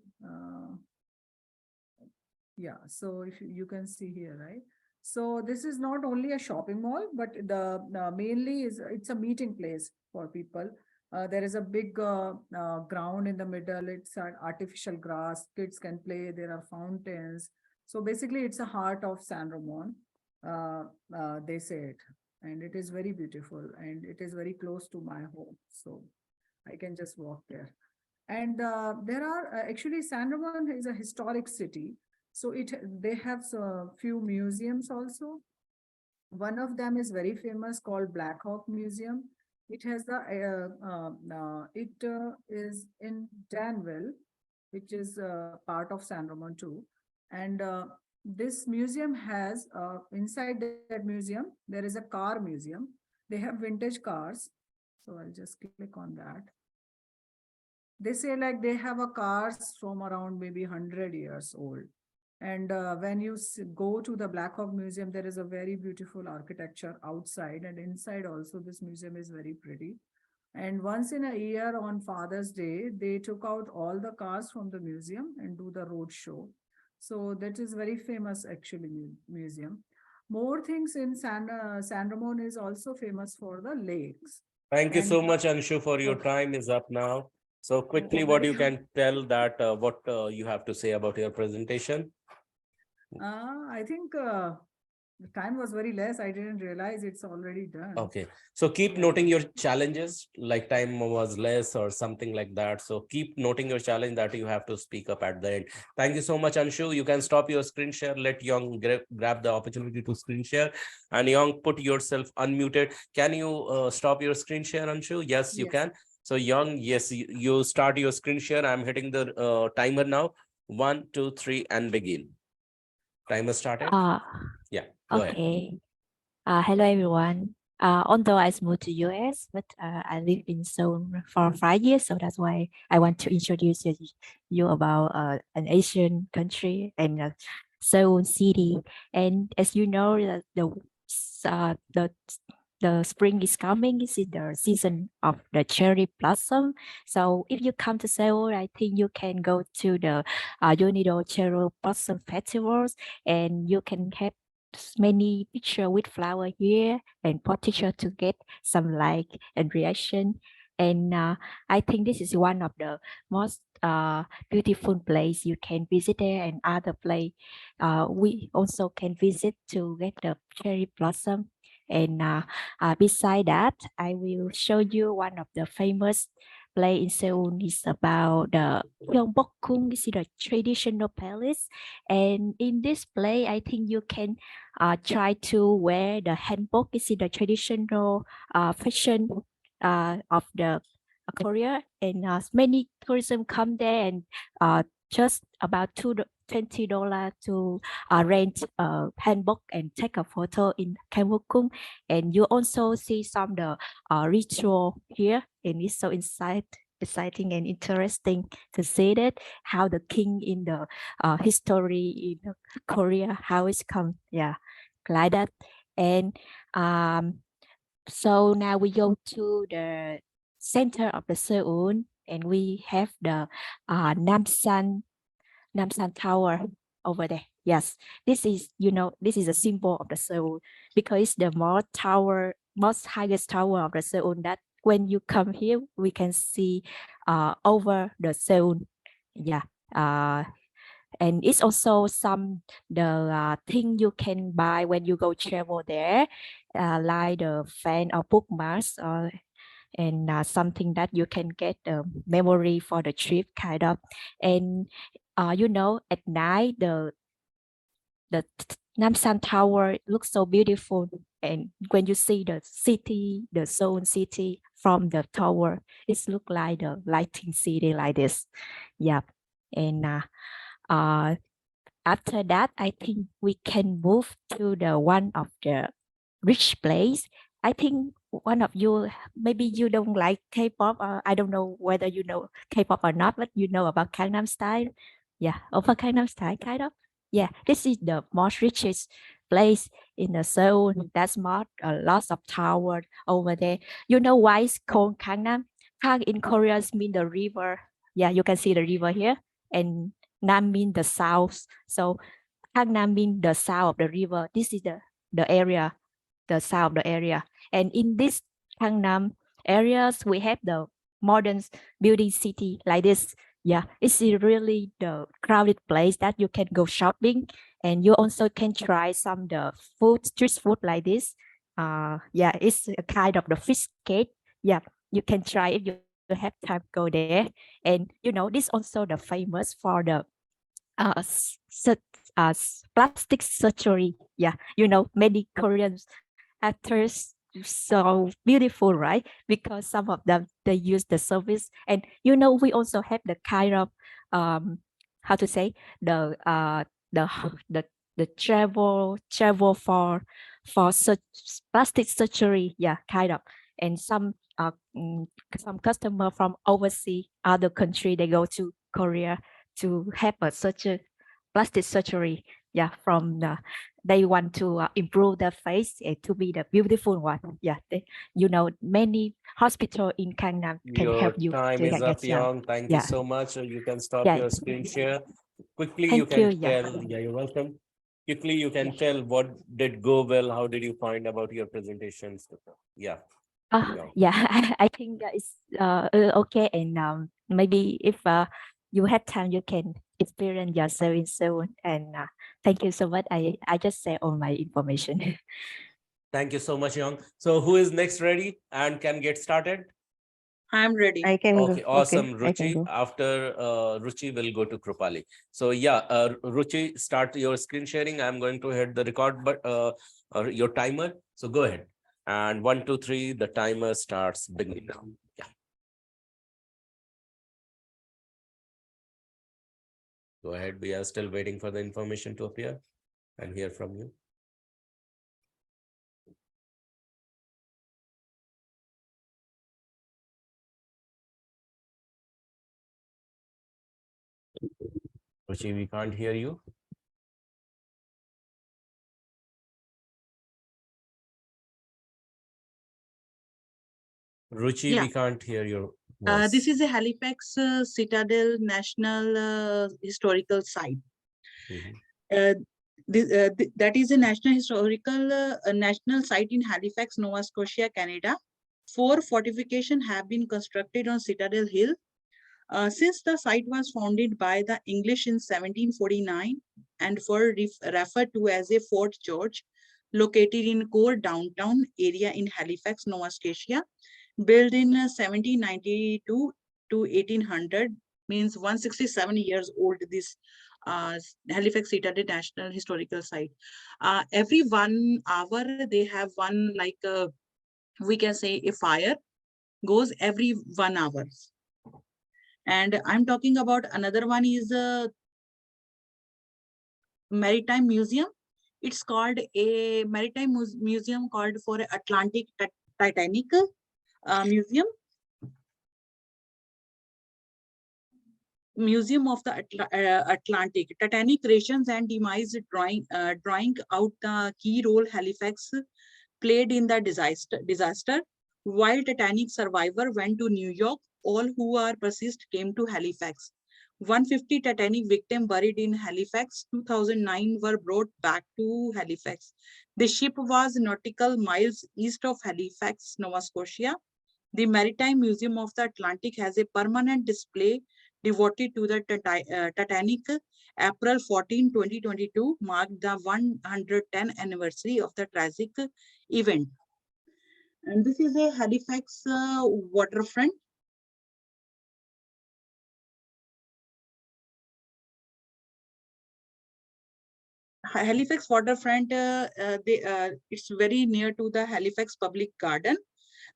I: Yeah, so if you can see here, right? So this is not only a shopping mall, but the mainly it's a meeting place for people. There is a big ground in the middle. It's an artificial grass. Kids can play. There are fountains. So basically, it's a heart of San Ramon. They say it, and it is very beautiful, and it is very close to my home. So I can just walk there. And there are actually San Ramon is a historic city. So they have a few museums also. One of them is very famous called Black Hawk Museum. It has the is in Danville, which is part of San Ramon too. And this museum has inside that museum there is a car museum. They have vintage cars. So I'll just click on that. They say like they have a cars from around maybe 100 years old. And when you go to the Black Hawk Museum, there is a very beautiful architecture outside, and inside also this museum is very pretty. And once in a year on Father's Day, they took out all the cars from the museum and do the road show. So that is very famous actually museum. More things in San Ramon is also famous for the lakes.
A: Thank you
I: And
A: so much, Anshu, for your time is up now. So quickly, what you can tell that what you have to say about your presentation?
I: I think the time was very less. I didn't realize it's already done.
A: Okay, so keep noting your challenges, like time was less or something like that. So keep noting your challenge that you have to speak up at the end. Thank you so much, Anshu. You can stop your screen share. Let Young grab the opportunity to screen share. And Young, put yourself unmuted. Can you stop your screen share, Anshu? Yes, you can. So Young, yes, you start your screen share. I'm hitting the timer now. 1, 2, 3, and begin. Timer started. Yeah, go ahead.
M: Okay. Hello everyone. Although I moved to US, but I live in Seoul for 5 years, so that's why I want to introduce you about an Asian country and Seoul city. And as you know, the spring is coming. This is the season of the cherry blossom. So if you come to Seoul, I think you can go to the Unido Cherry Blossom Festivals, and you can have many picture with flower here and for teacher to get some like and reaction. And I think this is one of the most beautiful place you can visit there, and other place we also can visit to get the cherry blossom. And beside that, I will show you one of the famous play in Seoul is about the Gyeongbokgung. This is the traditional palace, and in this play, I think you can try to wear the hanbok. This is the traditional fashion of the Korea, and many tourism come there, and just about $20 to rent a hanbok and take a photo in Gyeongbokgung. And you also see some the ritual here, and it's so exciting and interesting to see that how the king in the history in Korea, how it's come, yeah, like that. And so now we go to the center of the Seoul, and we have the Namsan Tower over there. Yes, this is, you know, this is a symbol of the Seoul, because it's the most highest tower of the Seoul, that when you come here, we can see over the Seoul. Yeah. And it's also the thing you can buy when you go travel there, like the fan or bookmarks, and something that you can get a memory for the trip, kind of. And you know, at night the Namsan Tower looks so beautiful, and when you see the city, the Seoul city from the tower, it looks like the lighting city like this. Yeah. And after that, I think we can move to the one of the rich place. I think one of you, maybe you don't like K-pop. I don't know whether you know K-pop or not, but you know about Gangnam Style. Yeah, over Gangnam Style, kind of. Yeah, this is the most richest place in the Seoul. That's more lots of tower over there. You know why it's called Gangnam? Kang in Korea mean the river. Yeah, you can see the river here, and Nam mean the south. So Gangnam mean the south of the river. This is the area, the south of the area. And in this Gangnam areas, we have the modern building city like this. Yeah, it's really the crowded place that you can go shopping, and you also can try some the food, street food like this. Yeah, it's a kind of the fish cake. Yeah, you can try if you have time, go there. And you know, this also the famous for the plastic surgery. Yeah, you know, many Korean actors so beautiful, right? Because some of them they use the service, and you know, we also have the kind of how to say the the the travel for such plastic surgery. Yeah, kind of. And some customer from overseas other country, they go to Korea to have a such a plastic surgery. Yeah, from they want to improve their face to be the beautiful one. Yeah, you know, many hospital in Gangnam can
A: Your
M: help you
A: time
M: to
A: is
M: get
A: up,
M: some.
A: Young. Thank you
M: Yeah,
A: so much. You can stop
M: yeah.
A: your screen share. Quickly, you
M: Thank you.
A: can
M: Yeah.
A: tell. Yeah, you're welcome. Quickly, you can
M: Yeah.
A: tell what did go well. How did you find about your presentations? Yeah. Yeah.
M: Yeah, I think that is okay. And maybe if you have time, you can experience yourself in soon. And thank you so much. I just say all my information.
A: Thank you so much, Young. So who is next ready and can get started?
G: I'm ready.
C: I can
A: Okay,
C: go.
A: awesome,
C: I can
A: Ruchi.
C: go.
A: After Ruchi, will go to Krupali. So yeah, Ruchi, start your screen sharing. I'm going to hit the record, but your timer. So go ahead. And 1, 2, 3, the timer starts beginning now. Yeah. Go ahead. We are still waiting for the information to appear and hear from you. Ruchi, we can't hear you. Ruchi,
G: Yeah.
A: we can't hear your voice.
G: This is a Halifax Citadel National Historical Site. That is a national site in Halifax, Nova Scotia, Canada. 4 fortifications have been constructed on Citadel Hill. Since the site was founded by the English in 1749 and referred to as a Fort George, located in core downtown area in Halifax, Nova Scotia, built in 1792 to 1800, means 167 years old, this Halifax Citadel National Historical Site. Every 1 hour, they have one, like we can say a fire goes every 1 hour. And I'm talking about another one is a Maritime Museum. It's called a Maritime Museum called for Atlantic Titanic Museum. Museum of the Atlantic. Titanic creations and demise drawing out the key role Halifax played in the disaster. While Titanic survivor went to New York, all who are persist came to Halifax. 150 Titanic victims buried in Halifax 2009 were brought back to Halifax. The ship was nautical miles east of Halifax, Nova Scotia. The Maritime Museum of the Atlantic has a permanent display devoted to the Titanic. April 14, 2022 marked the 110th anniversary of the tragic event. And this is a Halifax waterfront. Halifax waterfront, it's very near to the Halifax Public Garden.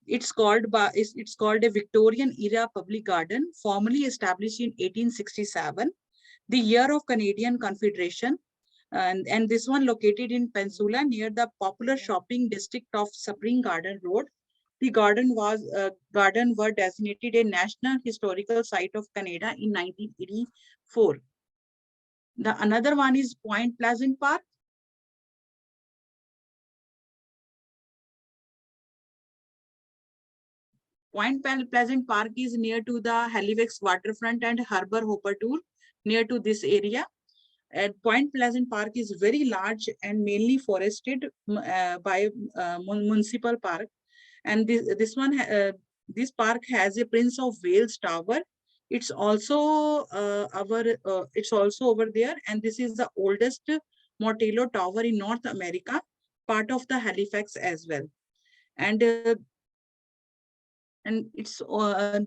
G: It's called a Victorian era public garden, formally established in 1867, the year of Canadian Confederation. And this one located in Peninsula near the popular shopping district of Spring Garden Road. The garden were designated a National Historical Site of Canada in 1984. The another one is Point Pleasant Park. Point Pleasant Park is near to the Halifax waterfront and Harbour Hopper Tour, near to this area. And Point Pleasant Park is very large and mainly forested by municipal park. And this park has a Prince of Wales Tower. It's also it's also over there, and this is the oldest Mortello Tower in North America, part of the Halifax as well. And it's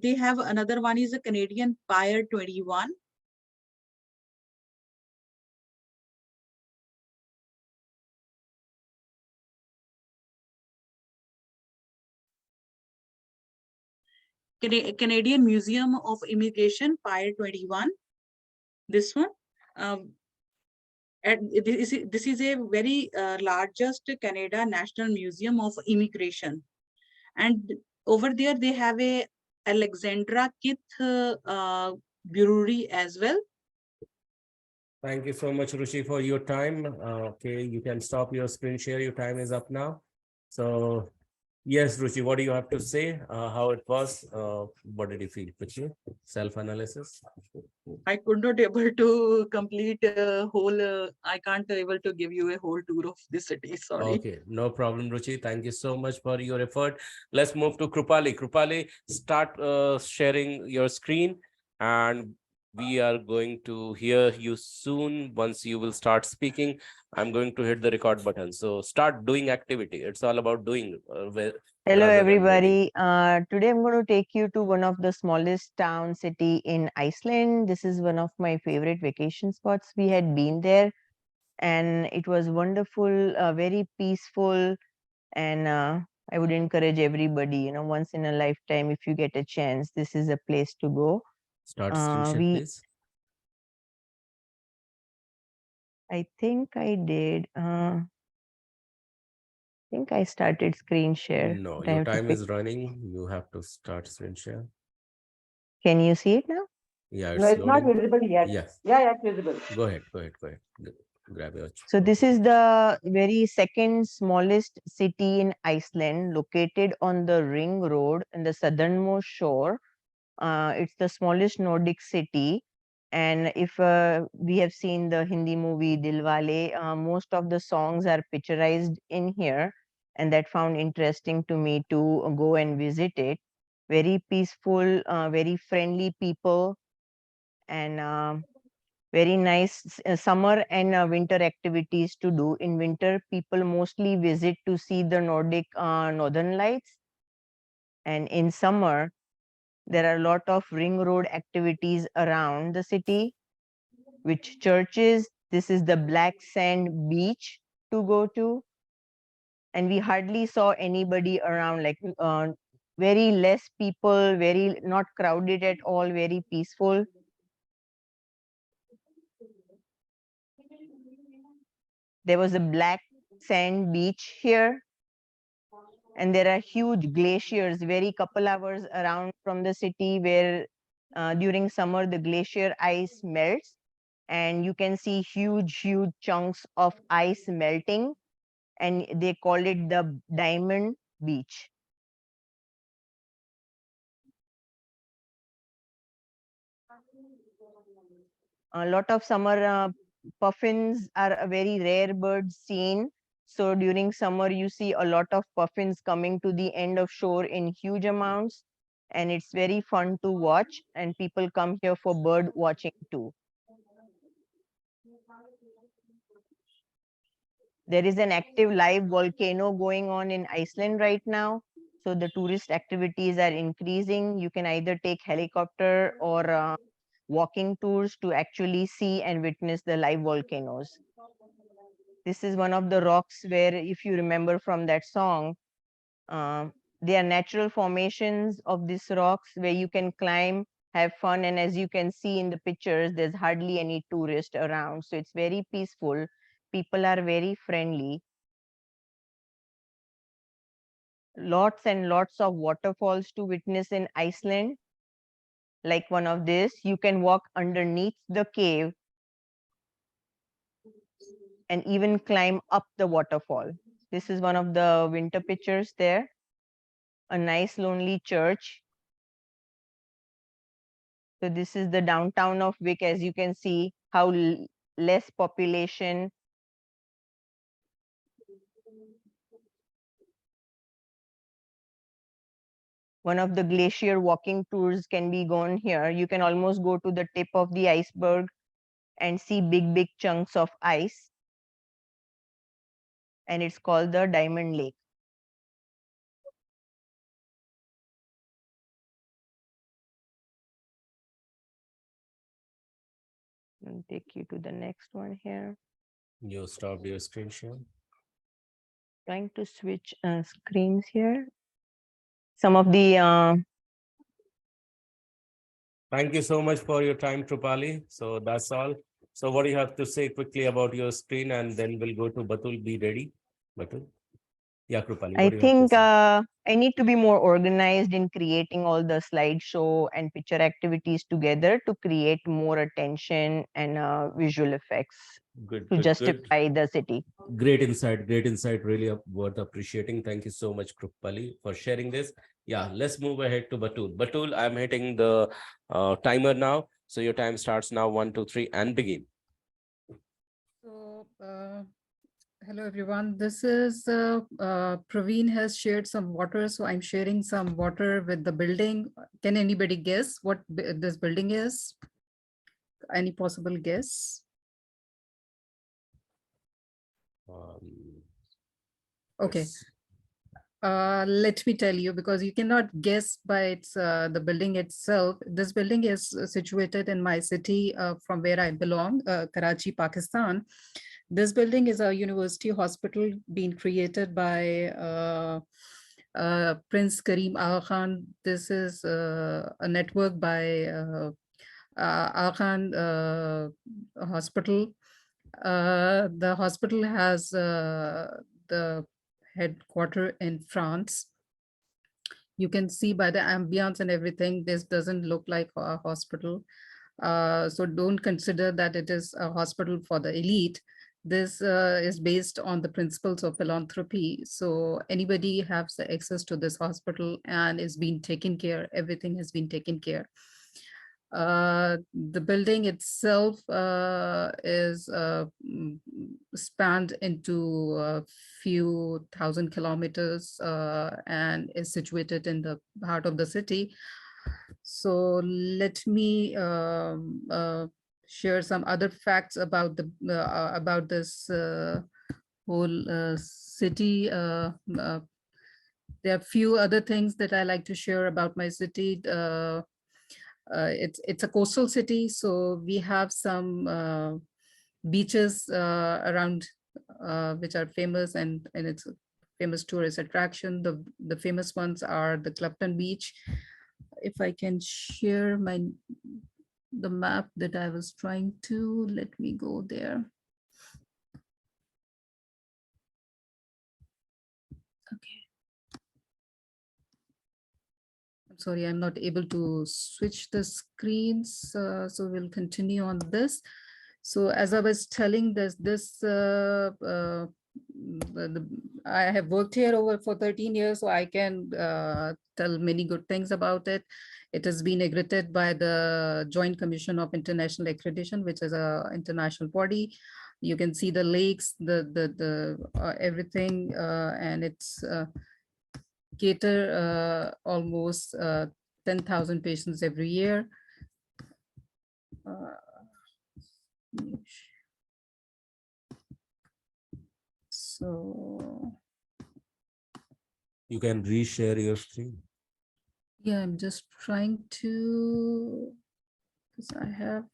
G: they have another one is a Canadian Pier 21. Canadian Museum of Immigration, Pier 21. This one. And this is a very largest Canada National Museum of Immigration. And over there they have a Alexandra Kith brewery as well.
A: Thank you so much, Ruchi, for your time. Okay, you can stop your screen share. Your time is up now. So, yes, Ruchi, what do you have to say? How it was? What did you feel? Ruchi? Self-analysis?
G: I could not able to complete a whole. I can't able to give you a whole tour of the city. Sorry.
A: Okay, no problem, Ruchi. Thank you so much for your effort. Let's move to Krupali. Krupali, start sharing your screen, and we are going to hear you soon. Once you will start speaking, I'm going to hit the record button. So start doing activity. It's all about doing.
C: Hello, everybody. Today I'm going to take you to one of the smallest town city in Iceland. This is one of my favorite vacation spots. We had been there and it was wonderful, very peaceful. And I would encourage everybody, you know, once in a lifetime, if you get a chance, this is a place to go.
A: Start screen share, please.
C: I think I did. I think I started screen share.
A: No,
C: but I
A: your
C: have to
A: time
C: pick-
A: is running. You have to start screen share.
C: Can you see it now?
A: Yeah,
J: No, it's not
A: loading.
J: visible yet.
A: Yes.
J: Yeah, it's visible.
A: Go ahead. Grab your.
C: So this is the very second smallest city in Iceland, located on the Ring Road in the southernmost shore. It's the smallest Nordic city. And if we have seen the Hindi movie Dilwale, most of the songs are picturized in here. And that found interesting to me to go and visit it. Very peaceful, very friendly people. And very nice summer and winter activities to do. In winter, people mostly visit to see the Nordic northern lights. And in summer, there are a lot of ring road activities around the city, which churches. This is the black sand beach to go to. And we hardly saw anybody around, like very less people, very not crowded at all, very peaceful. There was a black sand beach here. And there are huge glaciers, very couple hours around from the city, where during summer the glacier ice melts. And you can see huge chunks of ice melting. And they call it the Diamond Beach. A lot of summer puffins are a very rare bird seen. So during summer, you see a lot of puffins coming to the end of shore in huge amounts. And it's very fun to watch. And people come here for bird watching too. There is an active live volcano going on in Iceland right now. So the tourist activities are increasing. You can either take helicopter or walking tours to actually see and witness the live volcanoes. This is one of the rocks where, if you remember from that song, they are natural formations of these rocks where you can climb, have fun. And as you can see in the pictures, there's hardly any tourist around. So it's very peaceful. People are very friendly. lots and lots of waterfalls to witness in Iceland. Like one of this, you can walk underneath the cave and even climb up the waterfall. This is one of the winter pictures there. A nice lonely church. So this is the downtown of Wick, as you can see how less population. One of the glacier walking tours can be gone here. You can almost go to the tip of the iceberg and see big chunks of ice. And it's called the Diamond Lake. I'll take you to the next one here.
A: You stopped your screen share.
C: Trying to switch screens here. Some of the
A: Thank you so much for your time, Krupali. So that's all. So what do you have to say quickly about your screen, and then we'll go to Batul. Be ready, Batul. Yeah, Krupali,
C: I
A: what do you have to
C: think
A: say?
C: I need to be more organized in creating all the slideshow and picture activities together to create more attention and visual effects
A: Good,
C: to
A: good, good.
C: justify the city.
A: Great insight, really worth appreciating. Thank you so much, Krupali, for sharing this. Yeah, let's move ahead to Batul. Batul, I'm hitting the timer now. So your time starts now, 1, 2, 3, and begin.
I: So, hello everyone. This is Praveen has shared some water, so I'm sharing some water with the building. Can anybody guess what this building is? Any possible guess? Okay.
A: Yes.
I: Let me tell you, because you cannot guess by its the building itself. This building is situated in my city from where I belong, Karachi, Pakistan. This building is a university hospital being created by Prince Karim Aga Khan. This is a network by Aga Khan Hospital. The hospital has the headquarter in France. You can see by the ambience and everything, this doesn't look like a hospital. So don't consider that it is a hospital for the elite. This is based on the principles of philanthropy. So anybody has the access to this hospital and is being taken care, everything has been taken care. The building itself is spanned into a few thousand kilometers and is situated in the heart of the city. So let me share some other facts about the about this whole city. There are few other things that I like to share about my city. It's a coastal city, so we have some beaches around which are famous, and it's a famous tourist attraction. The famous ones are the Clapton Beach. If I can share the map that I was trying to, let me go there. Okay. I'm sorry, I'm not able to switch the screens, so we'll continue on this. So as I was telling I have worked here for 13 years, so I can tell many good things about it. It has been accredited by the Joint Commission of International Accreditation, which is an international body. You can see the lakes, everything, and it's cater almost 10,000 patients every year. So
A: you can reshare your screen.
I: Yeah, I'm just trying to, because I have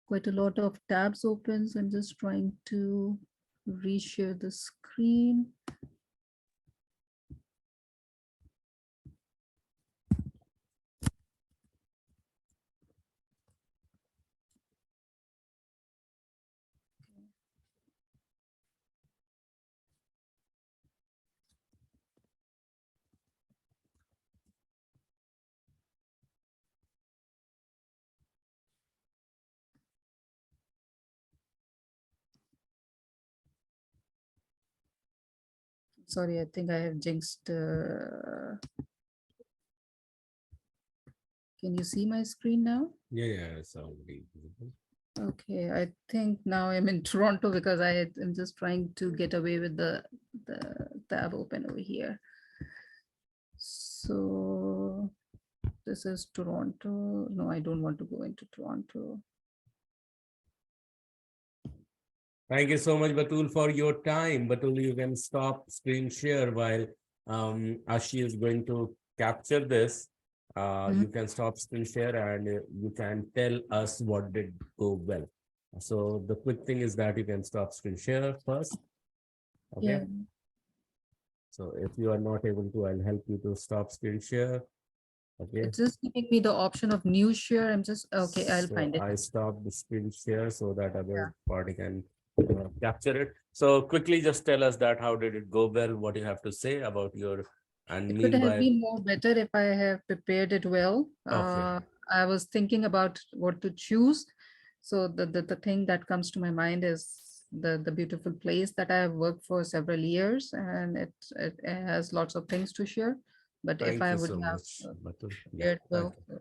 I: quite a lot of tabs open, so I'm just trying to reshare the screen. sorry, I think I have jinxed. Can you see my screen now?
A: Yeah, it's already visible.
I: Okay, I think now I'm in Toronto because am just trying to get away with the tab open over here. So this is Toronto. No, I don't want to go into Toronto.
A: Thank you so much, Batul, for your time. Batul, you can stop screen share while Ashi is going to capture this. You can stop screen share and you can tell us what did go well. So the quick thing is that you can stop screen share first. Okay.
I: Yeah.
A: So if you are not able to, I'll help you to stop screen share. Okay.
I: It's just giving me the option of new share. I'm just okay. I'll
A: So
I: find it.
A: I stopped the screen share so that other party can capture it. So quickly, just tell us that how did it go well? What you have to say about your and
I: It could have
A: meanwhile.
I: been more better if I have prepared it well.
A: Okay.
I: I was thinking about what to choose. So the thing that comes to my mind is the beautiful place that I have worked for several years, and it has lots of things to share. But if
A: Thank
I: I
A: you
I: would
A: so
I: have
A: much, Batul. Yeah,
I: prepared well,
A: thank you.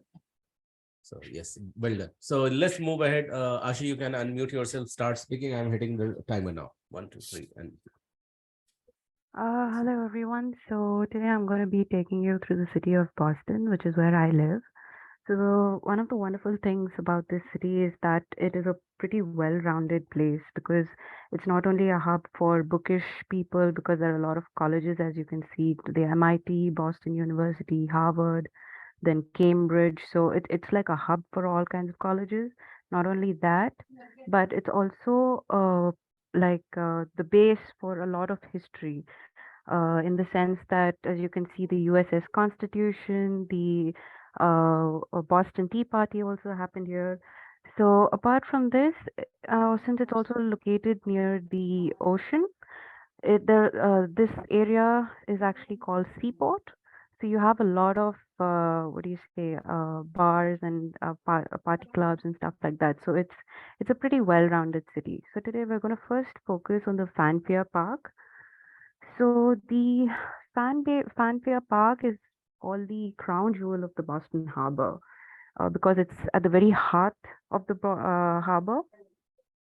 A: So yes, well done. So let's move ahead. Ashi, you can unmute yourself, start speaking. I'm hitting the timer now. 1, 2, 3, and
N: Hello everyone. So today I'm going to be taking you through the city of Boston, which is where I live. So one of the wonderful things about this city is that it is a pretty well-rounded place because it's not only a hub for bookish people, because there are a lot of colleges, as you can see, the MIT, Boston University, Harvard, then Cambridge. So it's like a hub for all kinds of colleges. Not only that, but it's also the base for a lot of history, in the sense that, as you can see, the USS Constitution, the Boston Tea Party also happened here. So apart from this, since it's also located near the ocean, this area is actually called Seaport. So you have a lot of what do you say, bars and party clubs and stuff like that. So it's a pretty well-rounded city. So today we're going to first focus on the Fanfare Park. So the Fanfare Park is called the crown jewel of the Boston Harbor, because it's at the very heart of the harbor,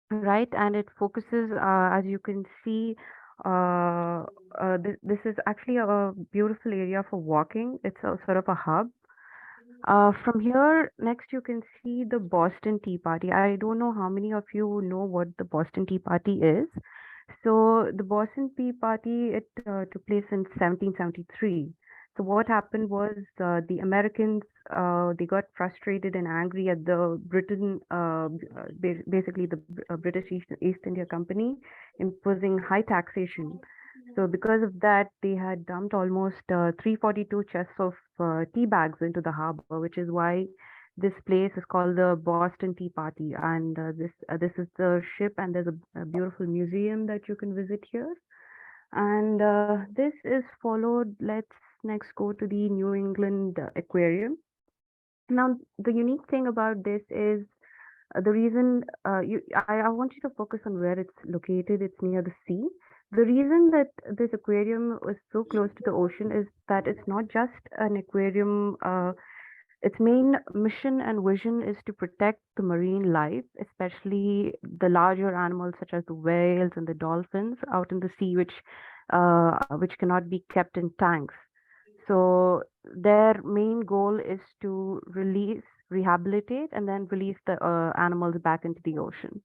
N: right? And it focuses, as you can see, this is actually a beautiful area for walking. It's a sort of a hub. From here, next you can see the Boston Tea Party. I don't know how many of you know what the Boston Tea Party is. So the Boston Tea Party, it took place in 1773. So what happened was, the Americans, they got frustrated and angry at the Britain, basically the British East India Company, imposing high taxation. So because of that, they had dumped almost 342 chests of tea bags into the harbor, which is why this place is called the Boston Tea Party. And this is the ship, and there's a beautiful museum that you can visit here. And this is followed. Let's next go to the New England Aquarium. Now, the unique thing about this is the reason I want you to focus on where it's located. It's near the sea. The reason that this aquarium was so close to the ocean is that it's not just an aquarium. Its main mission and vision is to protect the marine life, especially the larger animals such as the whales and the dolphins out in the sea, which cannot be kept in tanks. So their main goal is to rehabilitate, and then release the animals back into the ocean.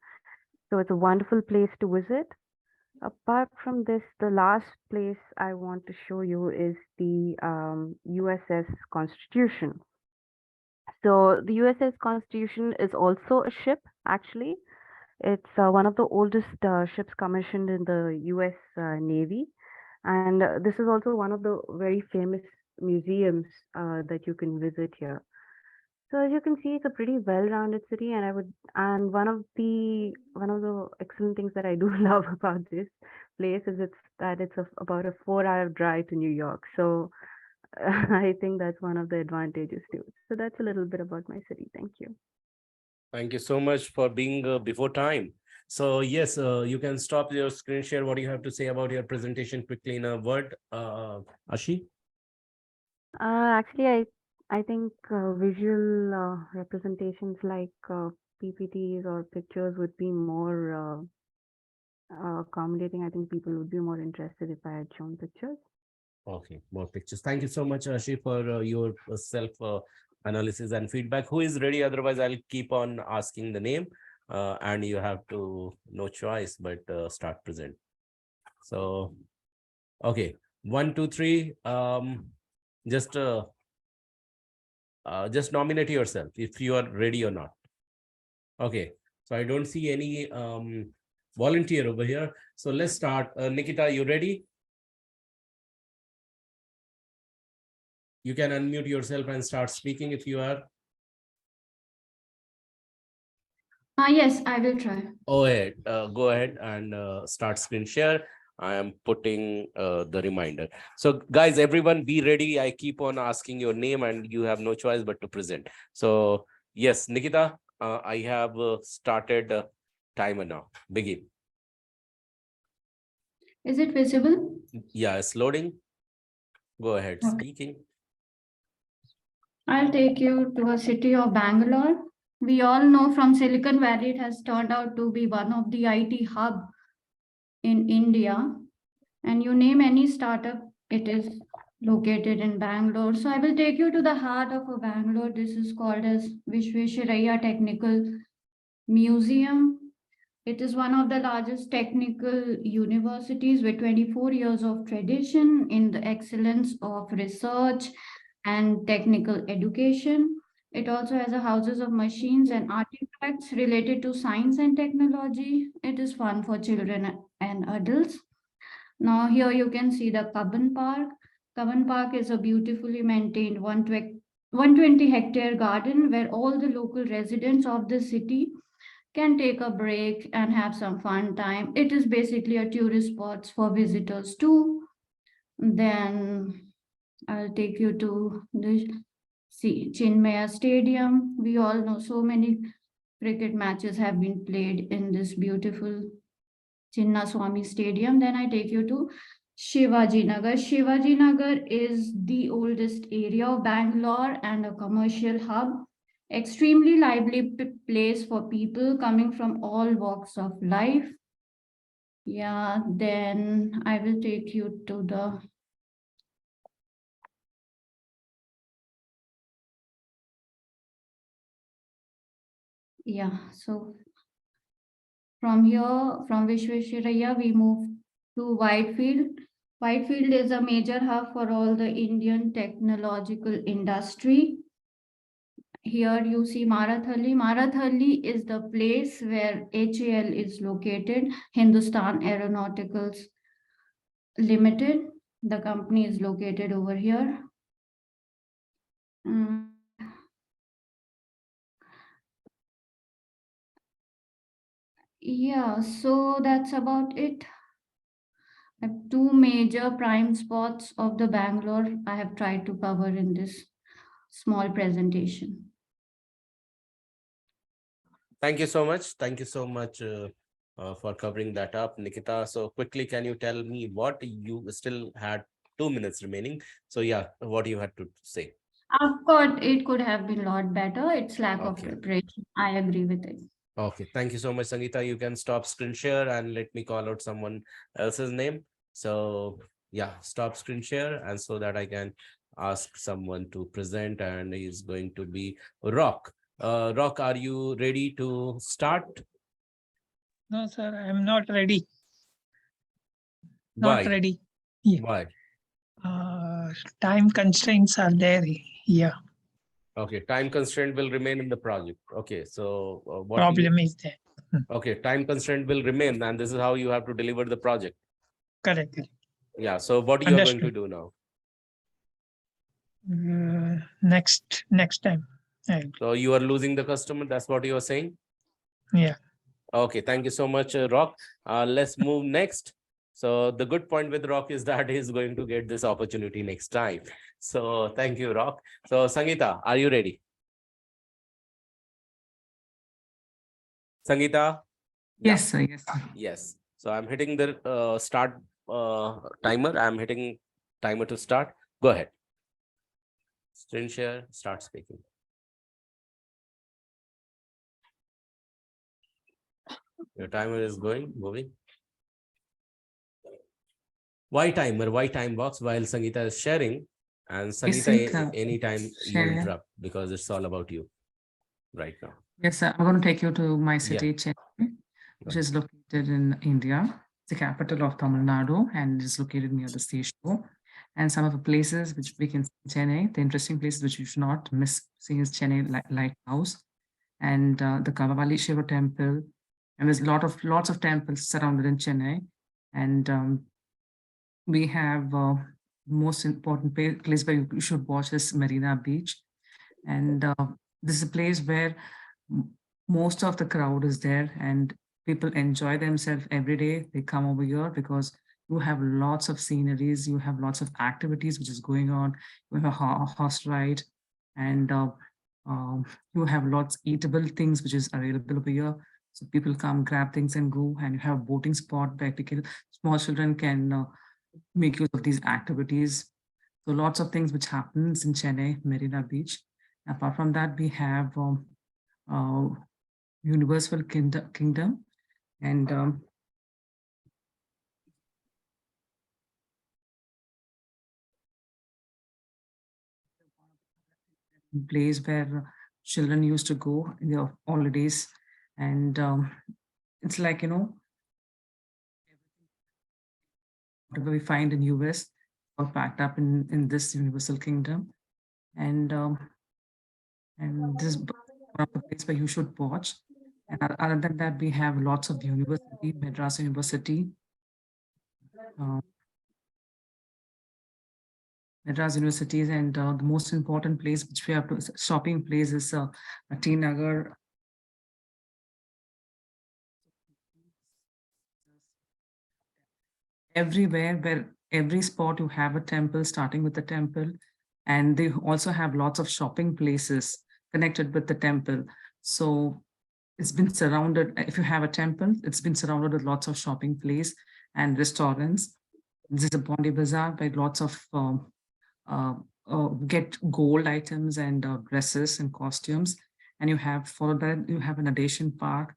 N: So it's a wonderful place to visit. Apart from this, the last place I want to show you is the USS Constitution. So the USS Constitution is also a ship, actually. It's one of the oldest ships commissioned in the US Navy. And this is also one of the very famous museums that you can visit here. So as you can see, it's a pretty well-rounded city, and one of the excellent things that I do love about this place is it's about a 4-hour drive to New York. So I think that's one of the advantages too. So that's a little bit about my city. Thank you.
A: Thank you so much for being before time. So yes, you can stop your screen share. What do you have to say about your presentation quickly in a word, Ashi?
N: Actually, I think visual representations like PPTs or pictures would be more accommodating. I think people would be more interested if I had shown pictures.
A: Okay, more pictures. Thank you so much, Ashi, for your self analysis and feedback. Who is ready? Otherwise, I'll keep on asking the name, and you have to no choice but start present. So, okay, 1, 2, 3. Just just nominate yourself if you are ready or not. Okay, so I don't see any volunteer over here. So let's start. Nikita, you ready? You can unmute yourself and start speaking if you are.
B: Yes, I will try.
A: Go ahead and start screen share. I am putting the reminder. So guys, everyone be ready. I keep on asking your name and you have no choice but to present. So yes, Nikita, I have started timer now. Begin.
B: Is it visible?
A: Yeah, it's loading. Go ahead,
B: Okay.
A: speaking.
B: I'll take you to a city of Bangalore. We all know from Silicon Valley, it has turned out to be one of the IT hub in India. And you name any startup, it is located in Bangalore. So I will take you to the heart of a Bangalore. This is called as Vishvesvaraya Technical Museum. It is one of the largest technical universities with 24 years of tradition in the excellence of research and technical education. It also has a houses of machines and artifacts related to science and technology. It is fun for children and adults. Now here you can see the Cubbon Park. Cubbon Park is a beautifully maintained 120 hectare garden where all the local residents of the city can take a break and have some fun time. It is basically a tourist spot for visitors too. Then I'll take you to the Chinmaya Stadium. We all know so many cricket matches have been played in this beautiful Chinnaswamy Stadium. Then I take you to Shivaji Nagar. Shivaji Nagar is the oldest area of Bangalore and a commercial hub. Extremely lively place for people coming from all walks of life. Yeah, then I will take you to the so from here, from Vishvesvaraya, we move to Whitefield. Whitefield is a major hub for all the Indian technological industry. Here you see Marathali. Marathali is the place where HAL is located, Hindustan Aeronauticals Limited. The company is located over here. Yeah, so that's about it. I have two major prime spots of the Bangalore I have tried to cover in this small presentation.
A: Thank you so much. Thank you so much for covering that up, Nikita. So quickly, can you tell me what you still had 2 minutes remaining? So yeah, what you had to say?
B: Of course, it could have been a lot better. It's lack of
A: Okay.
B: preparation. I agree with it.
A: Okay, thank you so much, Sangeeta. You can stop screen share and let me call out someone else's name. So yeah, stop screen share and so that I can ask someone to present, and is going to be Rock. Rock, are you ready to start?
O: No, sir, I'm not ready.
A: Why?
O: Not ready. Yeah.
A: Why?
O: Time constraints are there. Yeah.
A: Okay, time constraint will remain in the project. Okay, so what
O: Problem is there.
A: Okay, time constraint will remain, and this is how you have to deliver the project.
O: Correct.
A: Yeah, so what you are going to do now?
O: Next time.
A: So you are losing the customer, that's what you are saying?
O: Yeah.
A: Okay, thank you so much, Rock. Let's move next. So the good point with Rock is that he's going to get this opportunity next time. So thank you, Rock. So Sangeeta, are you ready? Sangeeta?
H: Yes, sir. Yes, sir.
A: Yes. So I'm hitting the start timer. I'm hitting timer to start. Go ahead. Screen share, start speaking. Your timer is moving. Why timer? Why time box? While Sangeeta is sharing, and Sangeeta, anytime you
H: share.
A: interrupt because it's all about you right now.
H: Yes, sir. I'm going to take you to my city,
A: Yeah.
H: Chennai, which is located in India. It's the capital of Tamil Nadu and is located near the seashore. And some of the places which we can see in Chennai, the interesting places which you should not miss seeing is Chennai Lighthouse and the Kavavali Shiva Temple. And there's lots of temples surrounded in Chennai. And we have most important place where you should watch is Marina Beach. And this is a place where most of the crowd is there and people enjoy themselves every day. They come over here because you have lots of sceneries, you have lots of activities which is going on. You have a horse ride and you have lots eatable things which is available over here. So people come, grab things and go, and you have a boating spot where small children can make use of these activities. So lots of things which happens in Chennai, Marina Beach. Apart from that, we have Universal Kingdom and place where children used to go in their holidays. And it's like, whatever we find in US, all packed up in this Universal Kingdom. And this is one of the places where you should watch. And other than that, we have lots of university, Madras University, Madras universities, and the most important place which we have to shopping place is T Nagar. Everywhere, where every spot you have a temple, starting with the temple, and they also have lots of shopping places connected with the temple. So it's been surrounded, if you have a temple, it's been surrounded with lots of shopping place and restaurants. This is a Bondi Bazaar where lots of get gold items and dresses and costumes. And you have, for that, you have an addition park.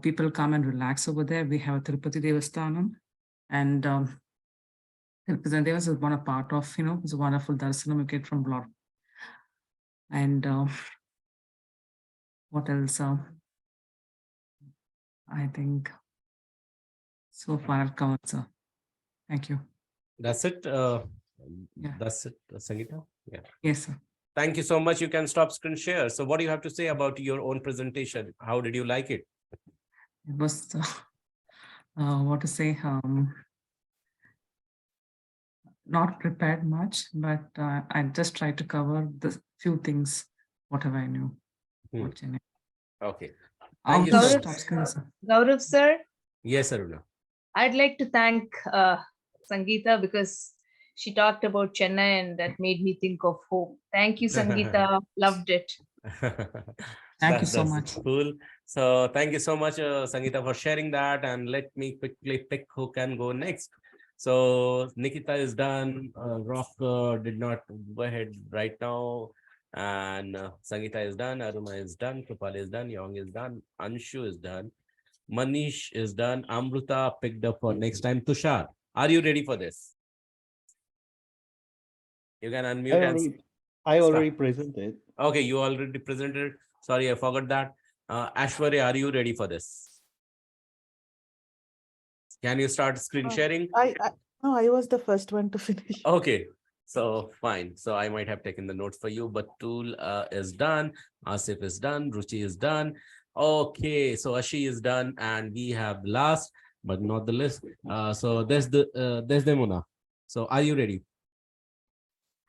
H: People come and relax over there. We have a Tirupati Devasthanam, and Tirupati Devas is one a part of, it's a wonderful darshanam you get from Lord. And what else? I think so far I've covered, sir. Thank you.
A: That's it.
H: Yeah.
A: That's it, Sangeeta. Yeah.
H: Yes, sir.
A: Thank you so much. You can stop screen share. So what do you have to say about your own presentation? How did you like it?
H: It was, what to say, not prepared much, but I just tried to cover the few things, whatever I knew.
A: Okay.
K: Thank you. Gaurav, sir.
A: Yes, Aruna.
K: I'd like to thank Sangeeta because she talked about Chennai and that made me think of home. Thank you, Sangeeta. Loved it.
H: Thank you so much.
A: Cool. So thank you so much, Sangeeta, for sharing that. And let me quickly pick who can go next. So Nikita is done. Rock did not go ahead right now. And Sangeeta is done. Aruna is done. Krupal is done. Yong is done. Anshu is done. Manish is done. Amruta picked up for next time. Tushar, are you ready for this? You can unmute.
L: I already presented.
A: Okay, you already presented. Sorry, I forgot that. Ashwarya, are you ready for this? Can you start screen sharing?
F: No, I was the first one to finish.
A: Okay, so fine. So I might have taken the notes for you, but Tool is done. Asif is done. Ruchi is done. Okay, so Ashi is done, and we have last but not the least. So there's the Mona. So are you ready?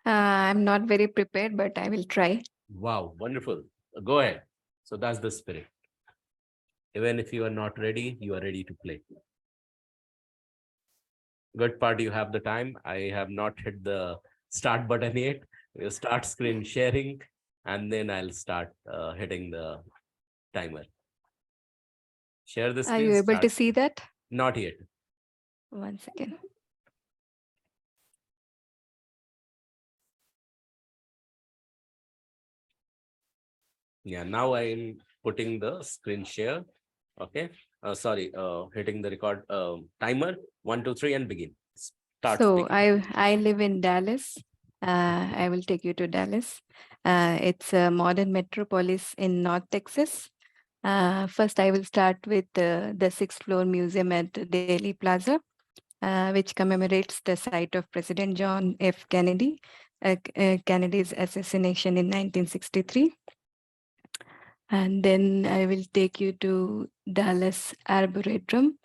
P: I'm not very prepared, but I will try.
A: Wow, wonderful. Go ahead. So that's the spirit. Even if you are not ready, you are ready to play. Good part, you have the time. I have not hit the start button yet. We'll start screen sharing, and then I'll start hitting the timer. Share the
P: Are
A: screen.
P: you able to
A: Start.
P: see that?
A: Not yet.
P: 1 second.
A: Yeah, now I'm putting the screen share. Okay. Sorry, hitting the record timer. 1, 2, 3, and begin. Start
P: So
A: speaking.
P: I live in Dallas. I will take you to Dallas. It's a modern metropolis in North Texas. First, I will start with the sixth floor museum at Daly Plaza, which commemorates the site of President John F. Kennedy, Kennedy's assassination in 1963. And then I will take you to Dallas Arboretum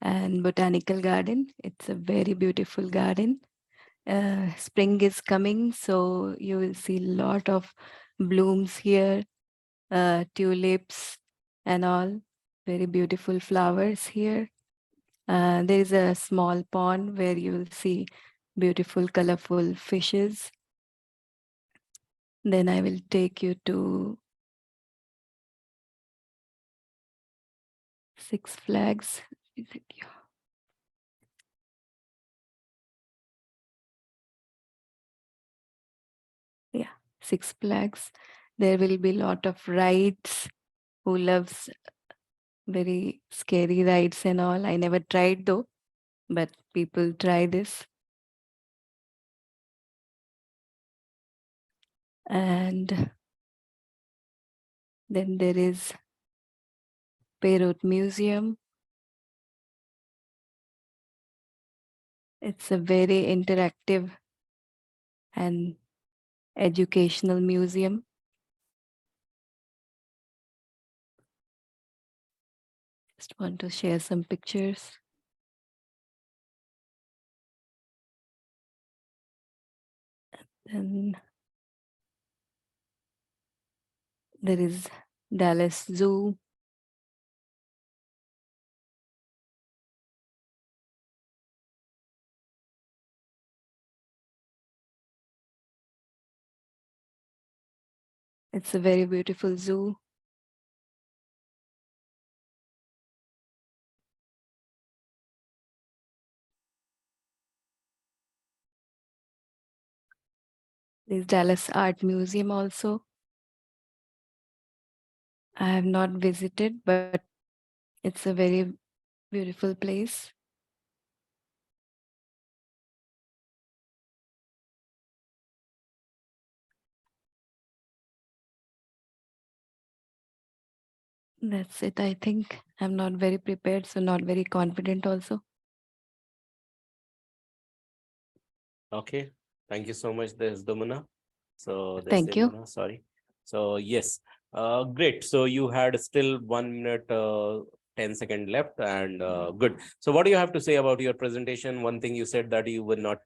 P: and Botanical Garden. It's a very beautiful garden. Spring is coming, so you will see a lot of blooms here, tulips and all, very beautiful flowers here. There is a small pond where you will see beautiful, colorful fishes. Then I will take you to Six Flags. Is it here? Yeah, Six Flags. There will be a lot of rides. Who loves very scary rides and all? I never tried though, but people try this. And then there is Peyrot Museum. It's a very interactive and educational museum. Just want to share some pictures. And there is Dallas Zoo. It's a very beautiful zoo. There's Dallas Art Museum also. I have not visited, but it's a very beautiful place. That's it, I think. I'm not very prepared, so not very confident also.
A: Okay. Thank you so much. There's Domina. So there's
P: Thank you.
A: Domina, sorry. So yes, great. So you had still 1 minute, 10 seconds left, and good. So what do you have to say about your presentation? One thing you said that you were not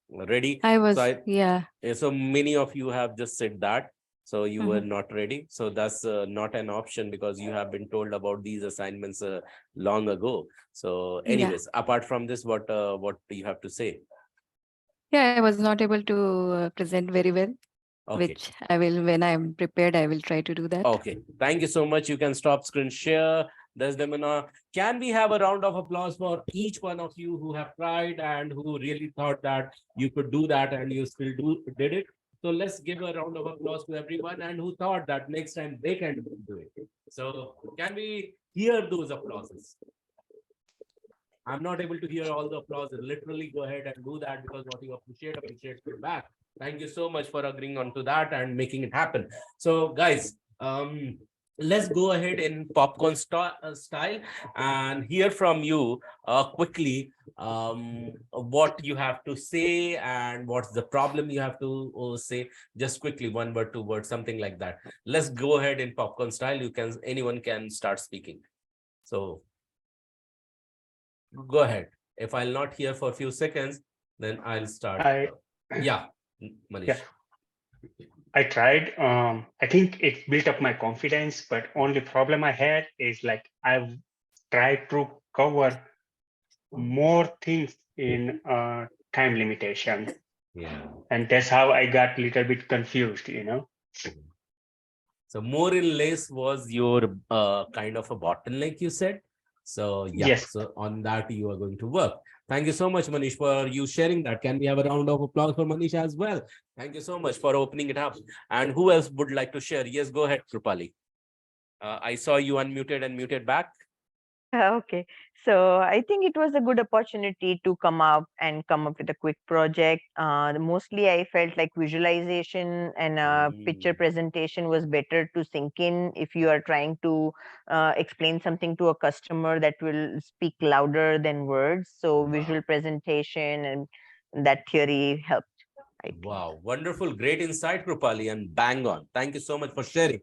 A: ready.
P: I was,
A: So
P: yeah.
A: so many of you have just said that. So you were
P: Mhm.
A: not ready. So that's not an option because you have been told about these assignments long ago. So
P: Yeah.
A: anyways, apart from this, what do you have to say?
P: Yeah, I was not able to present very well,
A: Okay.
P: which I will, when I'm prepared, I will try to do that.
A: Okay, thank you so much. You can stop screen share. There's Demona. Can we have a round of applause for each one of you who have tried and who really thought that you could do that and you still did it? So let's give a round of applause to everyone and who thought that next time they can do it. So can we hear those applauses? I'm not able to hear all the applause. Literally go ahead and do that because what you appreciate you back. Thank you so much for agreeing on to that and making it happen. So guys, let's go ahead in popcorn style and hear from you quickly what you have to say and what's the problem you have to say. Just quickly, 1 word, 2 words, something like that. Let's go ahead in popcorn style. Anyone can start speaking. So go ahead. If I'll not hear for a few seconds, then I'll start. Yeah, Manish.
D: Yeah. I tried. I think it built up my confidence, but only problem I had is like I've tried to cover more things in time limitation.
A: Yeah.
D: And that's how I got a little bit confused, you know.
A: So more in less was your kind of a bottleneck, you said. So yeah,
D: Yes.
A: so on that you are going to work. Thank you so much, Manish, for you sharing that. Can we have a round of applause for Manish as well? Thank you so much for opening it up. And who else would like to share? Yes, go ahead, Krupali. I saw you unmuted and muted back.
C: Okay, so I think it was a good opportunity to come up with a quick project. Mostly, I felt like visualization and picture presentation was better to sink in if you are trying to explain something to a customer that will speak louder than words. So, visual presentation and that theory helped.
A: Wow, wonderful, great insight, Krupali, and bang on. Thank you so much for sharing.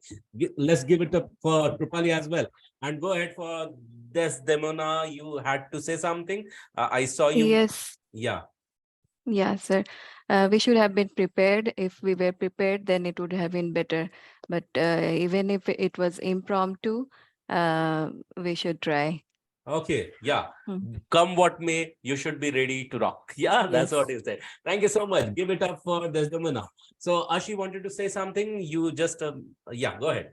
A: Let's give it up for Krupali as well. And go ahead for Desdemona. You had to say something. I saw you.
P: Yes.
A: Yeah.
P: Yeah, sir. We should have been prepared. If we were prepared, then it would have been better. But even if it was impromptu, we should try.
A: Okay. Yeah. Come what may, you should be ready to rock. Yeah, that's what you said. Thank you so much. Give it up for Desdemona. So Ashi wanted to say something. You just, yeah, go ahead.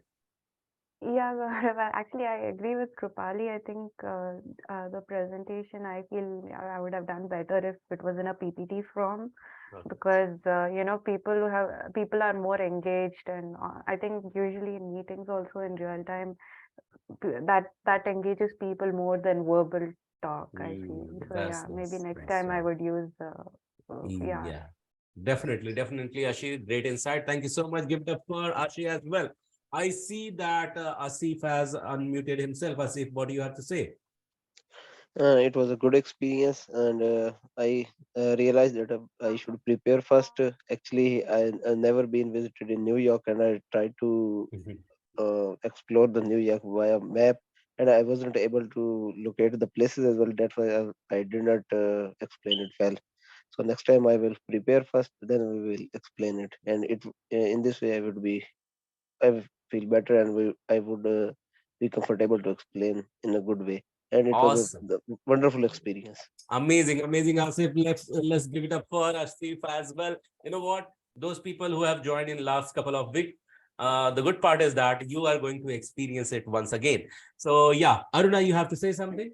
N: Yeah, Gaurav, actually, I agree with Krupali. I think the presentation, I feel I would have done better if it was in a PPT form, because people are more engaged, and I think usually in meetings also in real time, that engages people more than verbal talk, I feel. So yeah, maybe next time I would use yeah.
A: Yeah, definitely, Ashi, great insight. Thank you so much. Give it up for Ashi as well. I see that Asif has unmuted himself. Asif, what do you have to say?
E: It was a good experience, and I realized that I should prepare first. Actually, I never been visited in New York, and I tried to explore the New York via map, and I wasn't able to locate the places as well. That's why I did not explain it well. So next time I will prepare first, then we will explain it, and in this way I will feel better, and I would be comfortable to explain in a good way. And it was
A: Awesome.
E: a wonderful experience.
A: Amazing, Asif. Let's give it up for Asif as well. You know what? Those people who have joined in last couple of weeks, the good part is that you are going to experience it once again. So yeah, Aruna, you have to say something.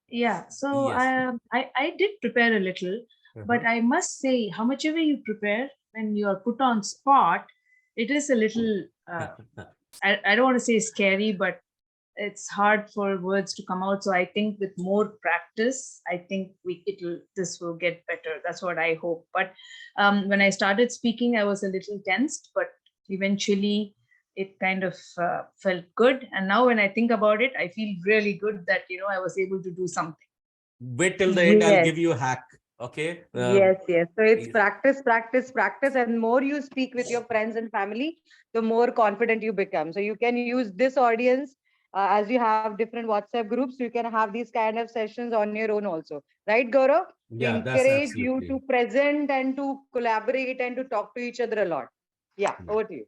K: Yeah, so
A: Yes.
K: I did prepare a little, but I must say, how much ever you prepare, when you are put on spot, it is a little, I don't want to say scary, but it's hard for words to come out. So I think with more practice, I think this will get better. That's what I hope. But when I started speaking, I was a little tensed, but eventually it kind of felt good. And now when I think about it, I feel really good that, I was able to do something.
A: Wait till the end, I'll give you a hack. Okay.
J: Yes. So it's practice, and more you speak with your friends and family, the more confident you become. So you can use this audience as you have different WhatsApp groups. You can have these kind of sessions on your own also, right, Gaurav?
A: Yeah, that's
J: Encourage you
A: absolutely.
J: to present and to collaborate and to talk to each other a lot. Yeah, over to you.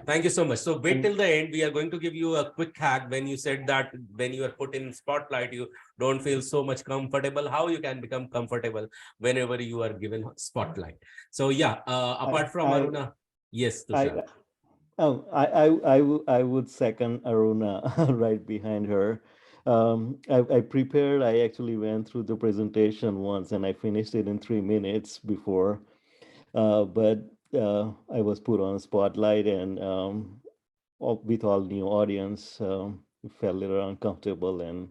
A: Thank you so much. So wait till the end. We are going to give you a quick hack. When you said that when you are put in spotlight, you don't feel so much comfortable, how you can become comfortable whenever you are given spotlight. So yeah, apart from Aruna, yes, Tushar.
L: I would second Aruna right behind her. I prepared. I actually went through the presentation once, and I finished it in 3 minutes before. But I was put on spotlight, and with all new audience, felt a little uncomfortable and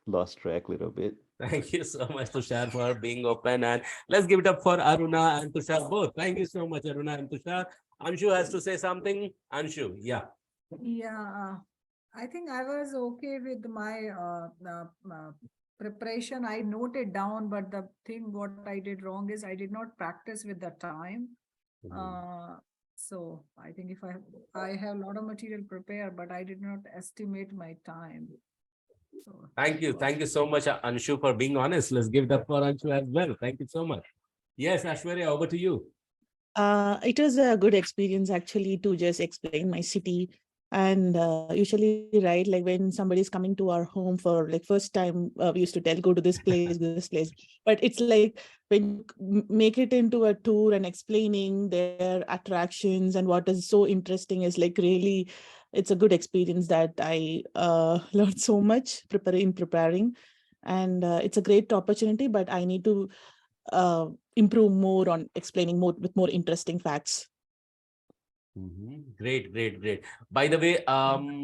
L: lost track a little bit.
A: Thank you so much, Tushar, for being open. And let's give it up for Aruna and Tushar both. Thank you so much, Aruna and Tushar. Anshu has to say something. Anshu, yeah.
I: Yeah, I think I was okay with my preparation. I noted down, but the thing what I did wrong is I did not practice with the time. So I think if I have a lot of material prepared, but I did not estimate my time. So
A: Thank you so much, Anshu, for being honest. Let's give it up for Anshu as well. Thank you so much. Yes, Ashwarya, over to you.
F: It was a good experience actually to just explain my city And usually, right, like when somebody's coming to our home for like first time, we used to tell, go to this place. But it's like when you make it into a tour and explaining their attractions and what is so interesting is like really, it's a good experience that I learned so much preparing. And it's a great opportunity, but I need to improve more on explaining more with more interesting facts.
A: Great, great, great. By the way,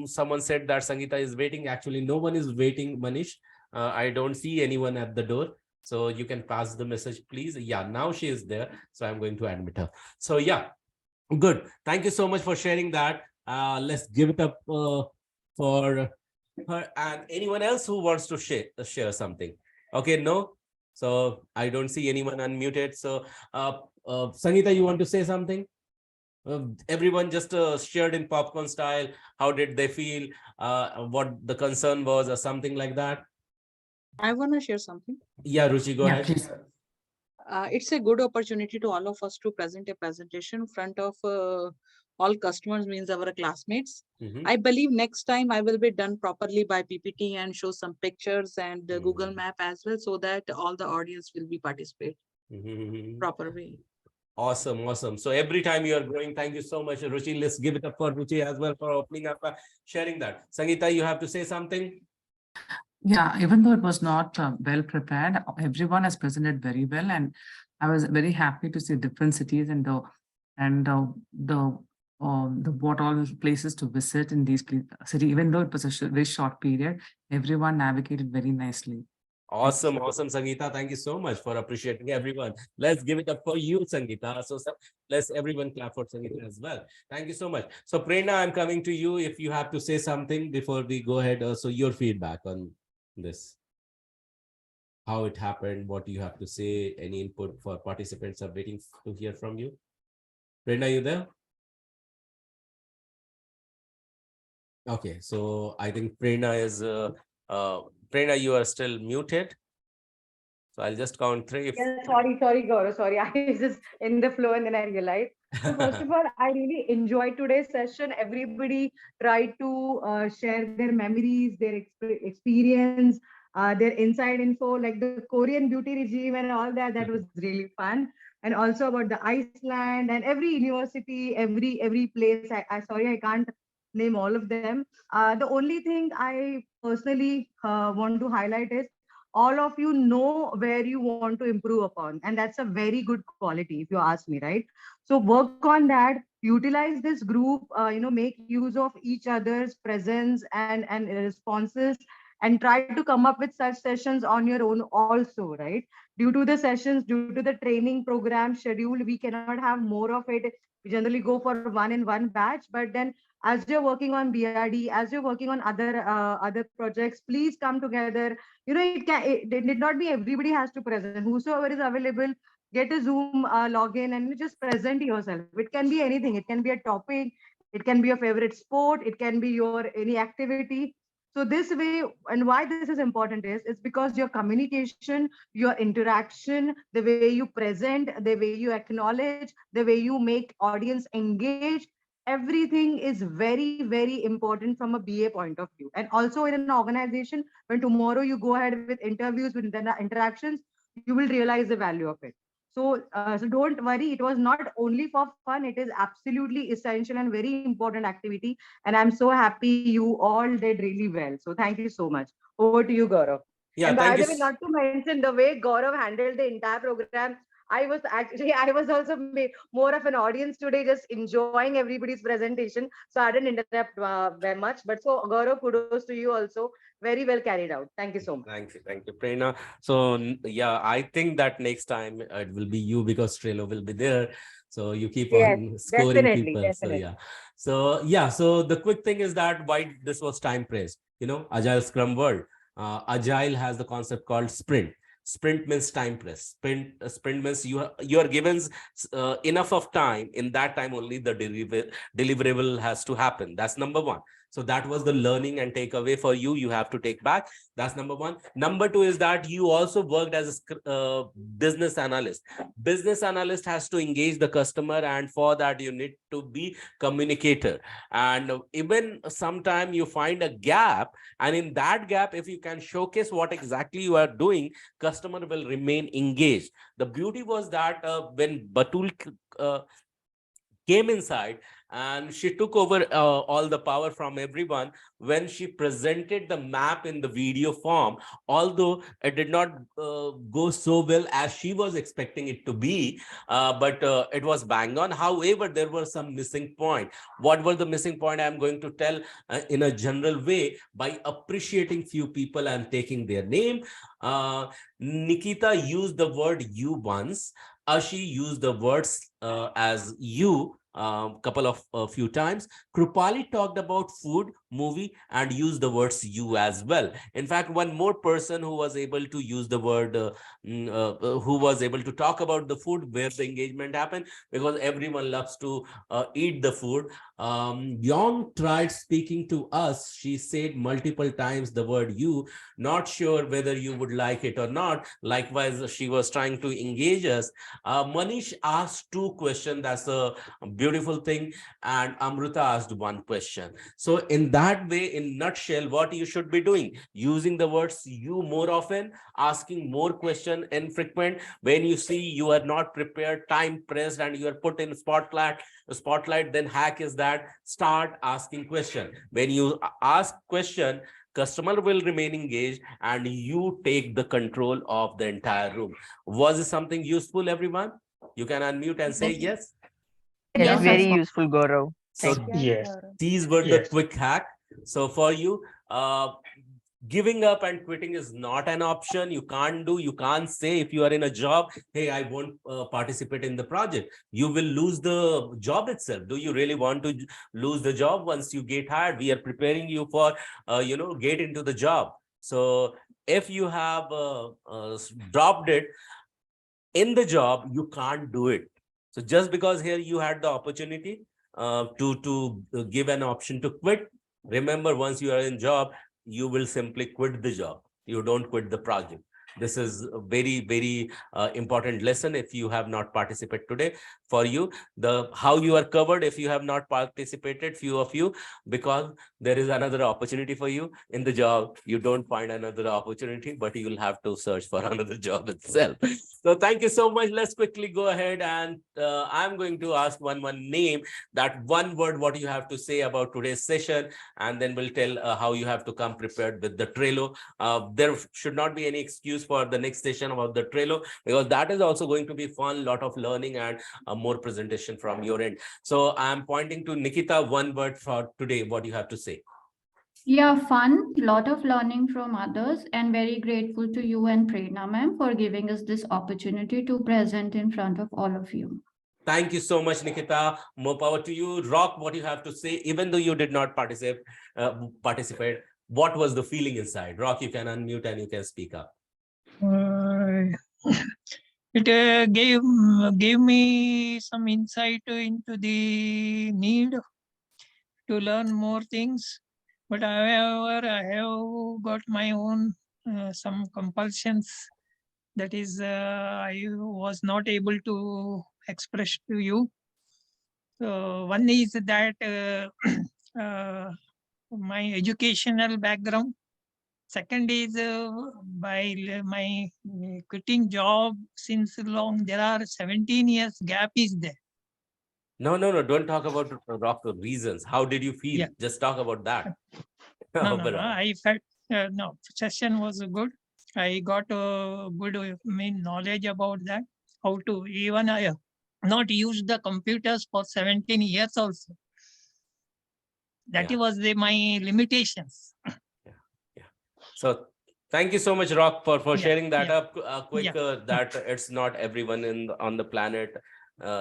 A: someone said that Sangeeta is waiting. Actually, no one is waiting, Manish. I don't see anyone at the door. So you can pass the message, please. Yeah, now she is there. So I'm going to admit her. So yeah, good. Thank you so much for sharing that. Let's give it up for her and anyone else who wants to share something. Okay, no. So I don't see anyone unmuted. So Sangeeta, you want to say something? Everyone just shared in popcorn style. How did they feel? What the concern was, or something like that?
G: I want to share something.
A: Yeah, Ruchi, go ahead.
H: Please.
G: It's a good opportunity to all of us to present a presentation in front of all customers, means our classmates. I believe next time I will be done properly by PPT and show some pictures and the Google Map as well, so that all the audience will be participate proper way.
A: Awesome, awesome. So every time you are growing, thank you so much, Ruchi. Let's give it up for Ruchi as well for opening up, sharing that. Sangeeta, you have to say something?
H: Yeah, even though it was not well prepared, everyone has presented very well, and I was very happy to see different cities and the what all places to visit in these city. Even though it was a very short period, everyone navigated very nicely.
A: Awesome, awesome, Sangeeta. Thank you so much for appreciating everyone. Let's give it up for you, Sangeeta. So let's everyone clap for Sangeeta as well. Thank you so much. So Prerna, I'm coming to you if you have to say something before we go ahead. So your feedback on this, how it happened, what you have to say, any input for participants are waiting to hear from you. Prerna, you there? Okay, so I think Prerna is Prerna, you are still muted. So I'll just count 3.
J: Yeah, sorry, Gaurav. Sorry, I was just in the flow and then I realized. So first of all, I really enjoyed today's session. Everybody tried to share their memories, their experience, their inside info, like the Korean beauty regime and all that. That was really fun. And also about the Iceland and every university, every place. I sorry, I can't name all of them. The only thing I personally want to highlight is all of you know where you want to improve upon, and that's a very good quality if you ask me, right? So work on that, utilize this group, make use of each other's presence and responses, and try to come up with such sessions on your own also, right? Due to the sessions, due to the training program schedule, we cannot have more of it. We generally go for one in one batch, but then as you're working on BRD, as you're working on other projects, please come together. It need not be everybody has to present. Whosoever is available, get a Zoom login and just present yourself. It can be anything. It can be a topic. It can be your favorite sport. It can be your any activity. So this way, and why this is important is it's because your communication, your interaction, the way you present, the way you acknowledge, the way you make audience engage, everything is very, very important from a BA point of view. And also in an organization, when tomorrow you go ahead with interviews, with interactions, you will realize the value of it. So don't worry, it was not only for fun, it is absolutely essential and very important activity. And I'm so happy you all did really well. So thank you so much. Over to you, Gaurav.
A: Yeah,
J: and by
A: thank
J: the
A: you.
J: way, not to mention the way Gaurav handled the entire program, I was also more of an audience today, just enjoying everybody's presentation. So I didn't interrupt very much. But so Gaurav, kudos to you also. Very well carried out. Thank you so much.
A: Thank you, Prerna. So yeah, I think that next time it will be you because Trello will be there. So you keep on scoring people.
J: Definitely.
A: So yeah, so the quick thing is that why this was time pressed. Agile Scrum world. Agile has the concept called sprint. Sprint means time press. Sprint means you are given enough of time. In that time only the deliverable has to happen. That's number one. So that was the learning and takeaway for you. You have to take back. That's number one. Number two is that you also worked as a business analyst. Business analyst has to engage the customer, and for that you need to be communicator. And even sometime you find a gap, and in that gap, if you can showcase what exactly you are doing, customer will remain engaged. The beauty was that when Batul came inside and she took over all the power from everyone, when she presented the map in the video form, although it did not go so well as she was expecting it to be, but it was bang on. However, there were some missing point. What were the missing point? I'm going to tell in a general way by appreciating few people and taking their name. Nikita used the word you once. Ashi used the words as you couple of few times. Krupali talked about food, movie, and used the words you as well. In fact, one more person who was able to use the word, who was able to talk about the food, where the engagement happened, because everyone loves to eat the food. Yong tried speaking to us. She said multiple times the word you, not sure whether you would like it or not. Likewise, she was trying to engage us. Manish asked two questions. That's a beautiful thing. And Amruta asked one question. So in that way, in nutshell, what you should be doing, using the words you more often, asking more question infrequent. When you see you are not prepared, time pressed, and you are put in spotlight, then hack is that start asking question. When you ask question, customer will remain engaged and you take the control of the entire room. Was it something useful, everyone? You can unmute and say yes.
C: Yes,
B: Yes,
C: very
B: of course.
C: useful, Gaurav.
A: So
C: Thank you.
D: Yes.
A: these were the quick hack. So for you, giving up and quitting is not an option. You can't say if you are in a job, hey, I won't participate in the project. You will lose the job itself. Do you really want to lose the job once you get hired? We are preparing you for, get into the job. So if you have dropped it in the job, you can't do it. So just because here you had the opportunity to give an option to quit, remember, once you are in job, you will simply quit the job. You don't quit the project. This is a very, very important lesson. If you have not participated today, for you, the how you are covered if you have not participated, few of you, because there is another opportunity for you in the job. You don't find another opportunity, but you will have to search for another job itself. So thank you so much. Let's quickly go ahead, and I'm going to ask one name, that one word, what you have to say about today's session, and then we'll tell how you have to come prepared with the Trello. There should not be any excuse for the next session about the Trello, because that is also going to be fun, lot of learning and more presentation from your end. So I'm pointing to Nikita, one word for today, what you have to say.
B: Yeah, fun, lot of learning from others, and very grateful to you and Prerna ma'am for giving us this opportunity to present in front of all of you.
A: Thank you so much, Nikita. More power to you. Rock, what you have to say, even though you did not participate, what was the feeling inside? Rock, you can unmute and you can speak up.
O: It gave me some insight into the need to learn more things. But however, I have got my own some compulsions. That is, I was not able to express to you. One is that my educational background. Second is by my quitting job since long, there are 17 years gap is there.
A: No, don't talk about Rock reasons. How did you feel?
O: Yeah.
A: Just talk about that.
O: No, I felt no, session was good. I got a good knowledge about that. How to even I not use the computers for 17 years also. That was my limitations.
A: So thank you so much, Rock, for sharing that up quick.
O: Yeah.
A: That it's not everyone on the planet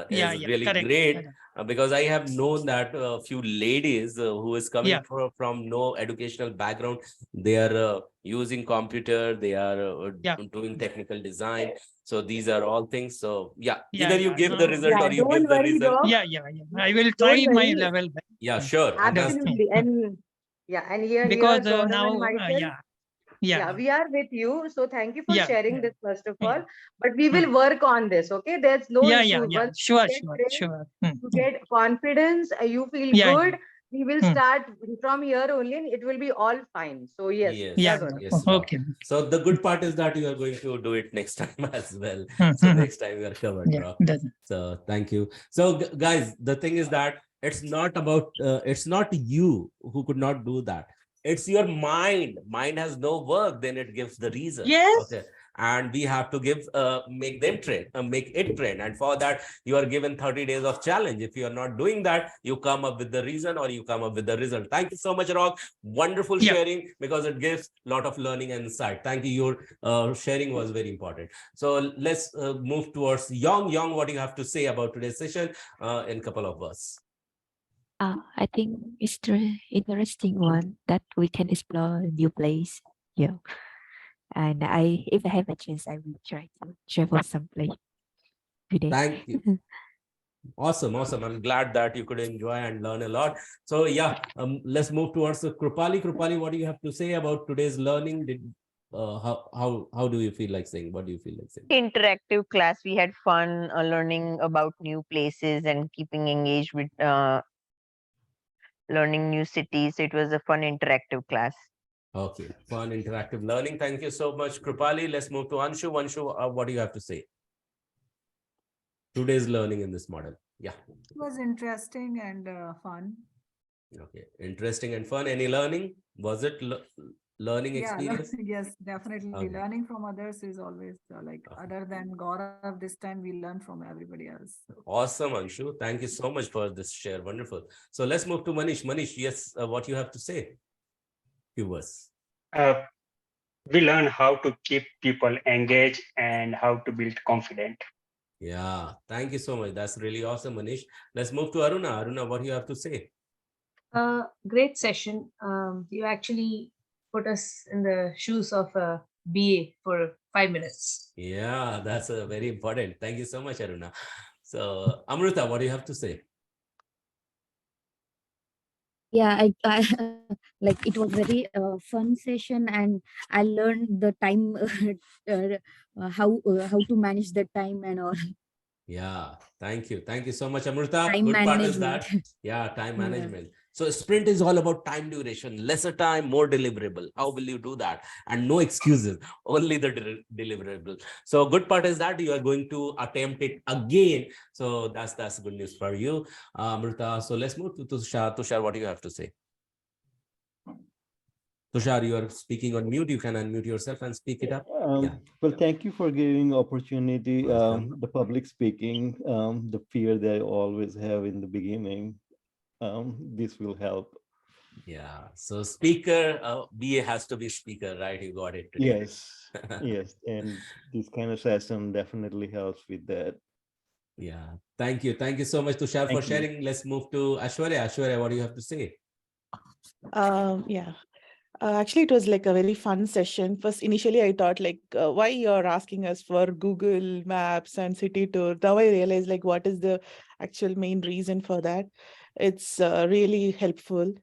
A: is really
O: correct,
A: great. Because I have known that a few ladies who is coming from no educational background, they are using computer, they are doing technical design. So these are all things. So either you give the result or you give the result.
O: I will try my level.
A: Yeah, sure.
J: Absolutely. And Yeah, and here,
O: because
J: Gaurav
O: now,
J: and myself,
O: yeah,
J: yeah,
O: yeah,
J: we are with you. So thank you for
O: yeah,
J: sharing this first of all.
O: yeah.
J: But we
O: Hmm.
J: will work on this. Okay, there's no
O: Yeah,
J: issue.
O: yeah, yeah.
J: Once you
O: Sure,
J: get
O: sure,
J: trained,
O: sure. Hmm,
J: you
O: hmm.
J: get confidence, you feel
O: Yeah,
J: good. We will
O: yeah. Hmm.
J: start from here only, and it will be all fine. So yes,
A: Yes,
J: yeah,
O: Yeah,
J: Gaurav.
A: yes. Wow.
O: okay.
A: So the good part is that you are going to do it next time as well.
O: Hmm,
A: So
O: hmm, hmm.
A: next time you are covered,
O: Yeah,
A: bro.
O: that's
A: So thank you. So guys, the thing is that it's not about it's not you who could not do that. It's your mind. Mind has no work, then it gives the reason.
O: yes.
A: Okay. And we have to give make them train, make it train. And for that, you are given 30 days of challenge. If you are not doing that, you come up with the reason or you come up with the result. Thank you so much, Rock. Wonderful
O: Yeah.
A: sharing, because it gives a lot of learning and insight. Thank you. Your sharing was very important. So let's move towards Young. Young, what do you have to say about today's session in a couple of words?
M: I think it's the interesting one that we can explore a new place. Yeah. And if I have a chance, I will try to travel someplace today.
A: Thank you. Awesome, awesome. I'm glad that you could enjoy and learn a lot. So yeah, let's move towards Krupali. Krupali, what do you have to say about today's learning? Did how do you feel like saying? What do you feel like saying?
C: Interactive class. We had fun learning about new places and keeping engaged with learning new cities. It was a fun interactive class.
A: Okay, fun interactive learning. Thank you so much, Krupali. Let's move to Anshu. Anshu, what do you have to say? Today's learning in this model. Yeah.
I: It was interesting and fun.
A: Okay, interesting and fun. Any learning? Was it learning
I: Yeah,
A: experience?
I: yes, definitely.
A: Okay.
I: Learning from others is always like other than Gaurav, this time we learn from everybody else.
A: Awesome, Anshu. Thank you so much for this share. Wonderful. So let's move to Manish. Manish, yes, what you have to say? Few words.
D: We learn how to keep people engaged and how to build confidence.
A: Yeah, thank you so much. That's really awesome, Manish. Let's move to Aruna. Aruna, what do you have to say?
K: Great session. You actually put us in the shoes of a BA for 5 minutes.
A: Yeah, that's very important. Thank you so much, Aruna. So, Amrita, what do you have to say?
Q: Yeah, I like it was very fun session, and I learned the time how to manage the time and all.
A: Yeah, thank you. Thank you so much, Amrita.
Q: Time
A: Good part is
Q: management.
A: that, yeah, time
Q: Yeah.
A: management. So sprint is all about time duration, lesser time, more deliverable. How will you do that? And no excuses, only the deliverable. So good part is that you are going to attempt it again. So that's good news for you, Amrita. So let's move to Tushar. Tushar, what do you have to say? Tushar, you are speaking on mute. You can unmute yourself and speak it up. Yeah.
L: Well, thank you for giving opportunity,
A: Welcome.
L: the public speaking, the fear that I always have in the beginning. This will help.
A: Yeah. So speaker, BA has to be speaker, right? You got it today.
L: Yes, yes. And this kind of session definitely helps with that.
A: Yeah. Thank you. Thank you so much, Tushar, for
L: Thank you.
A: sharing. Let's move to Ashwarya. Ashwarya, what do you have to say?
F: Yeah. Actually, it was like a very fun session. First, initially, I thought like, why you're asking us for Google Maps and city tour. Now I realized like, what is the actual main reason for that? It's really helpful,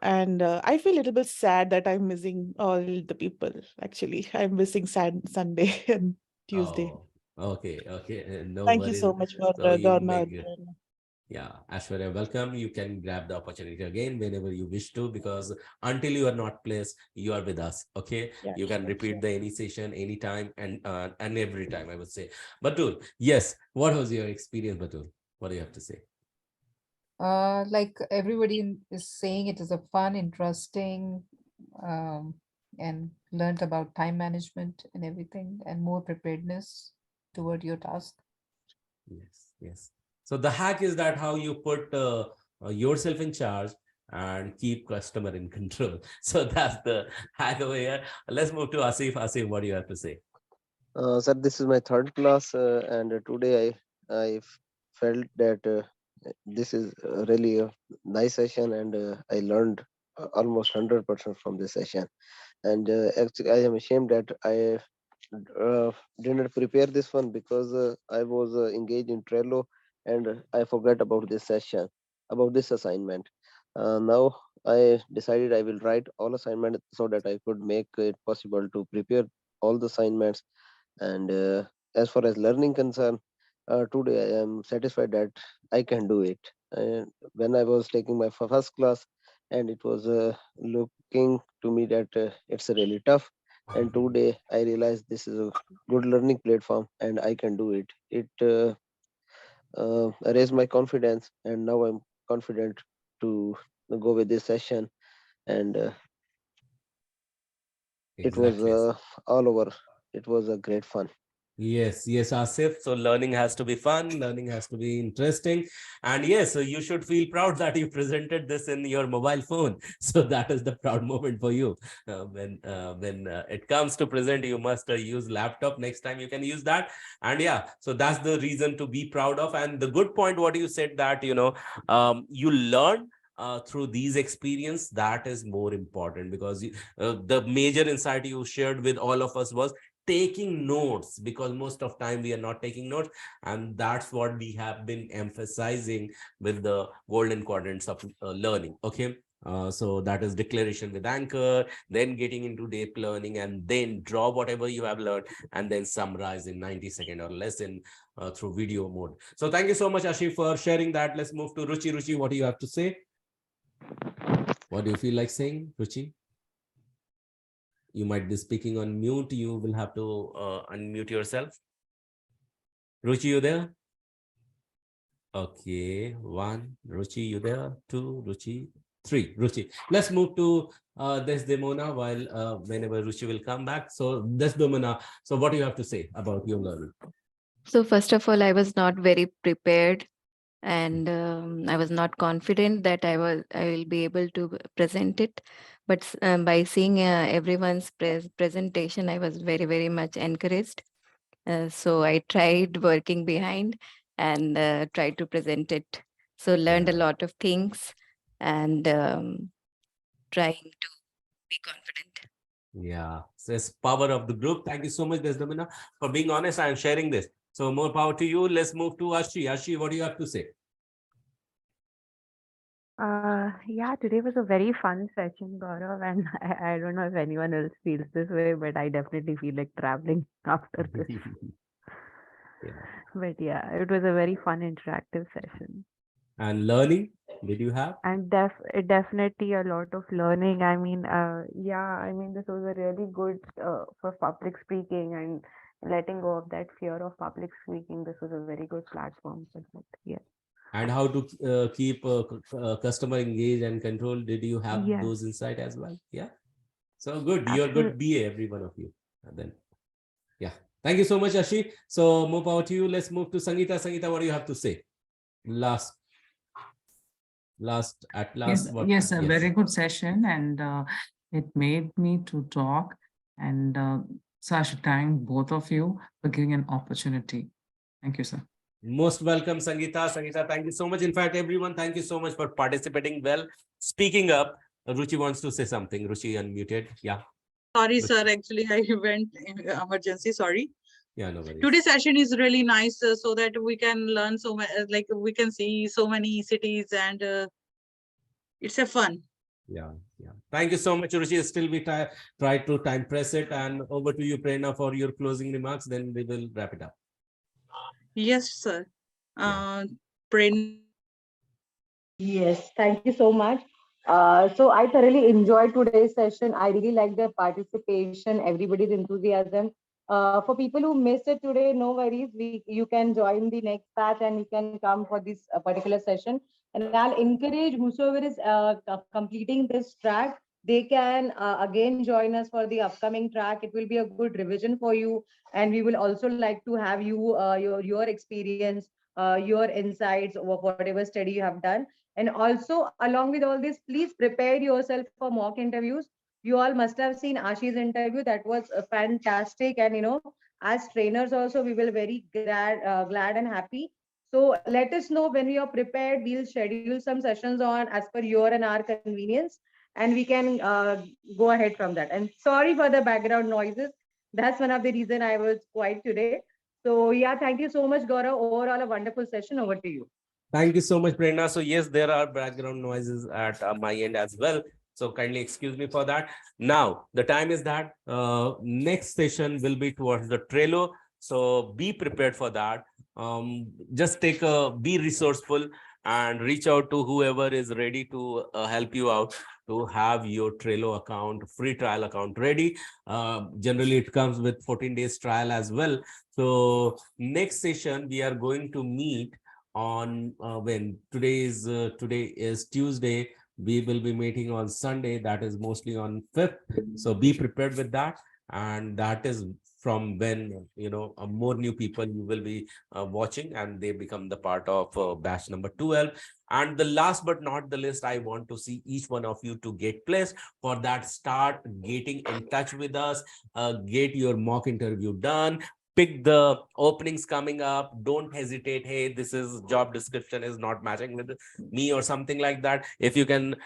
F: and I feel a little bit sad that I'm missing all the people. Actually, I'm missing Sunday and Tuesday.
A: Oh, okay. Okay. No
F: Thank you
A: worries.
F: so much for
A: So you
F: Dharma.
A: make yeah, Ashwarya, welcome. You can grab the opportunity again whenever you wish to, because until you are not placed, you are with us. Okay,
F: Yeah,
A: you can
F: sure,
A: repeat
F: sure.
A: the any session anytime and every time, I would say. Batul, yes, what was your experience, Batul? What do you have to say?
H: Like everybody is saying, it is a fun, interesting, and learned about time management and everything, and more preparedness toward your task.
A: Yes, yes. So the hack is that how you put yourself in charge and keep customer in control. So that's the hack over here. Let's move to Asif. Asif, what do you have to say?
E: Sir, this is my third class, and today I felt that this is really a nice session, and I learned almost 100% from this session. And actually, I am ashamed that I did not prepare this one because I was engaged in Trello and I forgot about this session, about this assignment. Now I decided I will write all assignments so that I could make it possible to prepare all the assignments. And as far as learning concern, today I am satisfied that I can do it. And when I was taking my first class, and it was looking to me that it's really tough. And today I realized this is a good learning platform, and I can do it. It raised my confidence, and now I'm confident to go with this session. And it was
A: Exactly.
E: all over. It was a great fun.
A: Yes, yes, Asif. So learning has to be fun, learning has to be interesting. And yes, so you should feel proud that you presented this in your mobile phone. So that is the proud moment for you. When it comes to present, you must use laptop. Next time you can use that. And yeah, so that's the reason to be proud of. And the good point, what you said that, you learn through these experience, that is more important because the major insight you shared with all of us was taking notes, because most of time we are not taking notes, and that's what we have been emphasizing with the golden quadrants of learning. Okay, so that is declaration with anchor, then getting into deep learning, and then draw whatever you have learned, and then summarize in 90-second or less in through video mode. So thank you so much, Ashi, for sharing that. Let's move to Ruchi. Ruchi, what do you have to say? What do you feel like saying, Ruchi? You might be speaking on mute. You will have to unmute yourself. Ruchi, you there? Okay, 1. Ruchi, you there? 2. Ruchi. 3. Ruchi. Let's move to Desdemona while whenever Ruchi will come back. So Desdemona, so what do you have to say about your learning?
P: So first of all, I was not very prepared, and I was not confident that I will be able to present it. But by seeing everyone's presentation, I was very, very much encouraged. So I tried working behind and tried to present it. So learned a lot of things and trying to be confident.
A: Yeah, so it's power of the group. Thank you so much, Desdemona, for being honest and sharing this. So more power to you. Let's move to Ashi. Ashi, what do you have to say?
N: Yeah, today was a very fun session, Gaurav, and I don't know if anyone else feels this way, but I definitely feel like traveling after this.
A: Yeah.
N: But yeah, it was a very fun interactive session.
A: And learning, did you have?
N: And definitely a lot of learning. I mean, yeah, I mean, this was a really good for public speaking and letting go of that fear of public speaking. This was a very good platform for that. Yeah.
A: And how to keep customer engaged and control. Did you have
N: Yes.
A: those insight as well? Yeah. So good. You're
N: Absolutely.
A: good BA, every one of you. And then, yeah. Thank you so much, Ashi. So move out to you. Let's move to Sangeeta. Sangeeta, what do you have to say? Last,
H: Yes,
A: what?
H: yes, a very good session, and it made me to talk. And so I should thank both of you for giving an opportunity. Thank you, sir.
A: Most welcome, Sangeeta. Sangeeta, thank you so much. In fact, everyone, thank you so much for participating well. Speaking up, Ruchi wants to say something. Ruchi unmuted. Yeah.
G: Sorry, sir. Actually, I went in emergency. Sorry.
A: Yeah, no worries.
G: Today's session is really nice, so that we can learn so much. Like we can see so many cities, and it's a fun.
A: Yeah, yeah. Thank you so much, Ruchi. Still, we try to time press it, and over to you, Prerna, for your closing remarks. Then we will wrap it up.
G: Yes, sir.
J: Yes, thank you so much. So I thoroughly enjoyed today's session. I really like the participation, everybody's enthusiasm. For people who missed it today, no worries. You can join the next batch and you can come for this particular session. And I'll encourage whosoever is completing this track, they can again join us for the upcoming track. It will be a good revision for you, and we will also like to have you your experience, your insights of whatever study you have done. And also, along with all this, please prepare yourself for mock interviews. You all must have seen Ashi's interview. That was fantastic. And, as trainers also, we will very glad and happy. So let us know when we are prepared. We'll schedule some sessions on as per your and our convenience, and we can go ahead from that. And sorry for the background noises. That's one of the reason I was quiet today. So yeah, thank you so much, Gaurav. Overall, a wonderful session. Over to you.
A: Thank you so much, Prerna. So yes, there are background noises at my end as well. So kindly excuse me for that. Now, the time is that next session will be towards the Trello. So be prepared for that. Just be resourceful and reach out to whoever is ready to help you out to have your Trello account, free trial account ready. Generally, it comes with 14 days trial as well. So next session, we are going to meet on when today is Tuesday. We will be meeting on Sunday, that is mostly on 5th. So be prepared with that, and that is from when more new people you will be watching, and they become the part of batch number 12. And the last but not the least, I want to see each one of you to get placed. For that, start getting in touch with us, get your mock interview done, pick the openings coming up. Don't hesitate. Hey, this is job description is not matching with me or something like that. If you can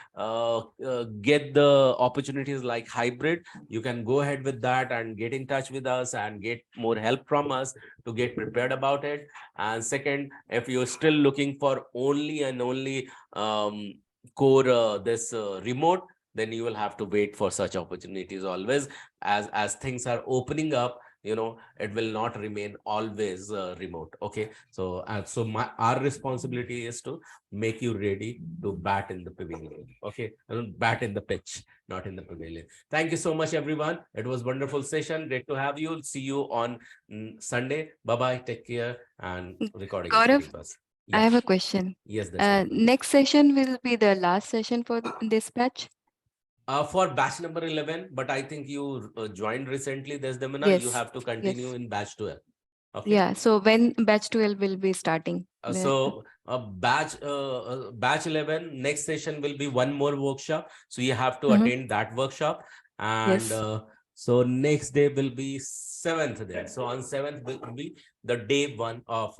A: get the opportunities like hybrid, you can go ahead with that and get in touch with us and get more help from us to get prepared about it. And second, if you're still looking for only and only core remote, then you will have to wait for such opportunities always. As things are opening up, it will not remain always remote. Okay, so our responsibility is to make you ready to bat in the pavilion. Okay, bat in the pitch, not in the pavilion. Thank you so much, everyone. It was wonderful session. Great to have you. See you on Sunday. Bye bye, take care. And recording is
P: Gaurav,
A: getting bus.
P: I have a question.
A: Yes, that's
P: Next session will be the last session for this batch.
A: For batch number 11, but I think you joined recently, Desdemona. You
P: Yes,
A: have to continue
P: yes.
A: in batch 12. Okay.
P: Yeah, so when batch 12 will be starting?
A: Batch 11, next session will be one more workshop. So you have to
P: Mhm.
A: attend that workshop. And
P: Yes.
A: so next day will be 7th then. So on 7th will be the day 1 of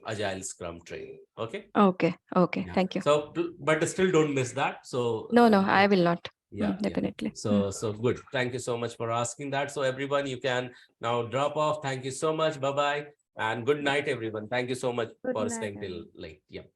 A: Agile Scrum training. Okay.
P: Okay, okay,
A: Yeah.
P: thank you.
A: So, but still don't miss that. So
P: No, I will not.
A: yeah,
P: Definitely.
A: So good. Thank you so much for asking that. So everyone, you can now drop off. Thank you so much. Bye bye, and good night, everyone. Thank you so much
N: Good
A: for
N: night,
A: staying till late. Yep.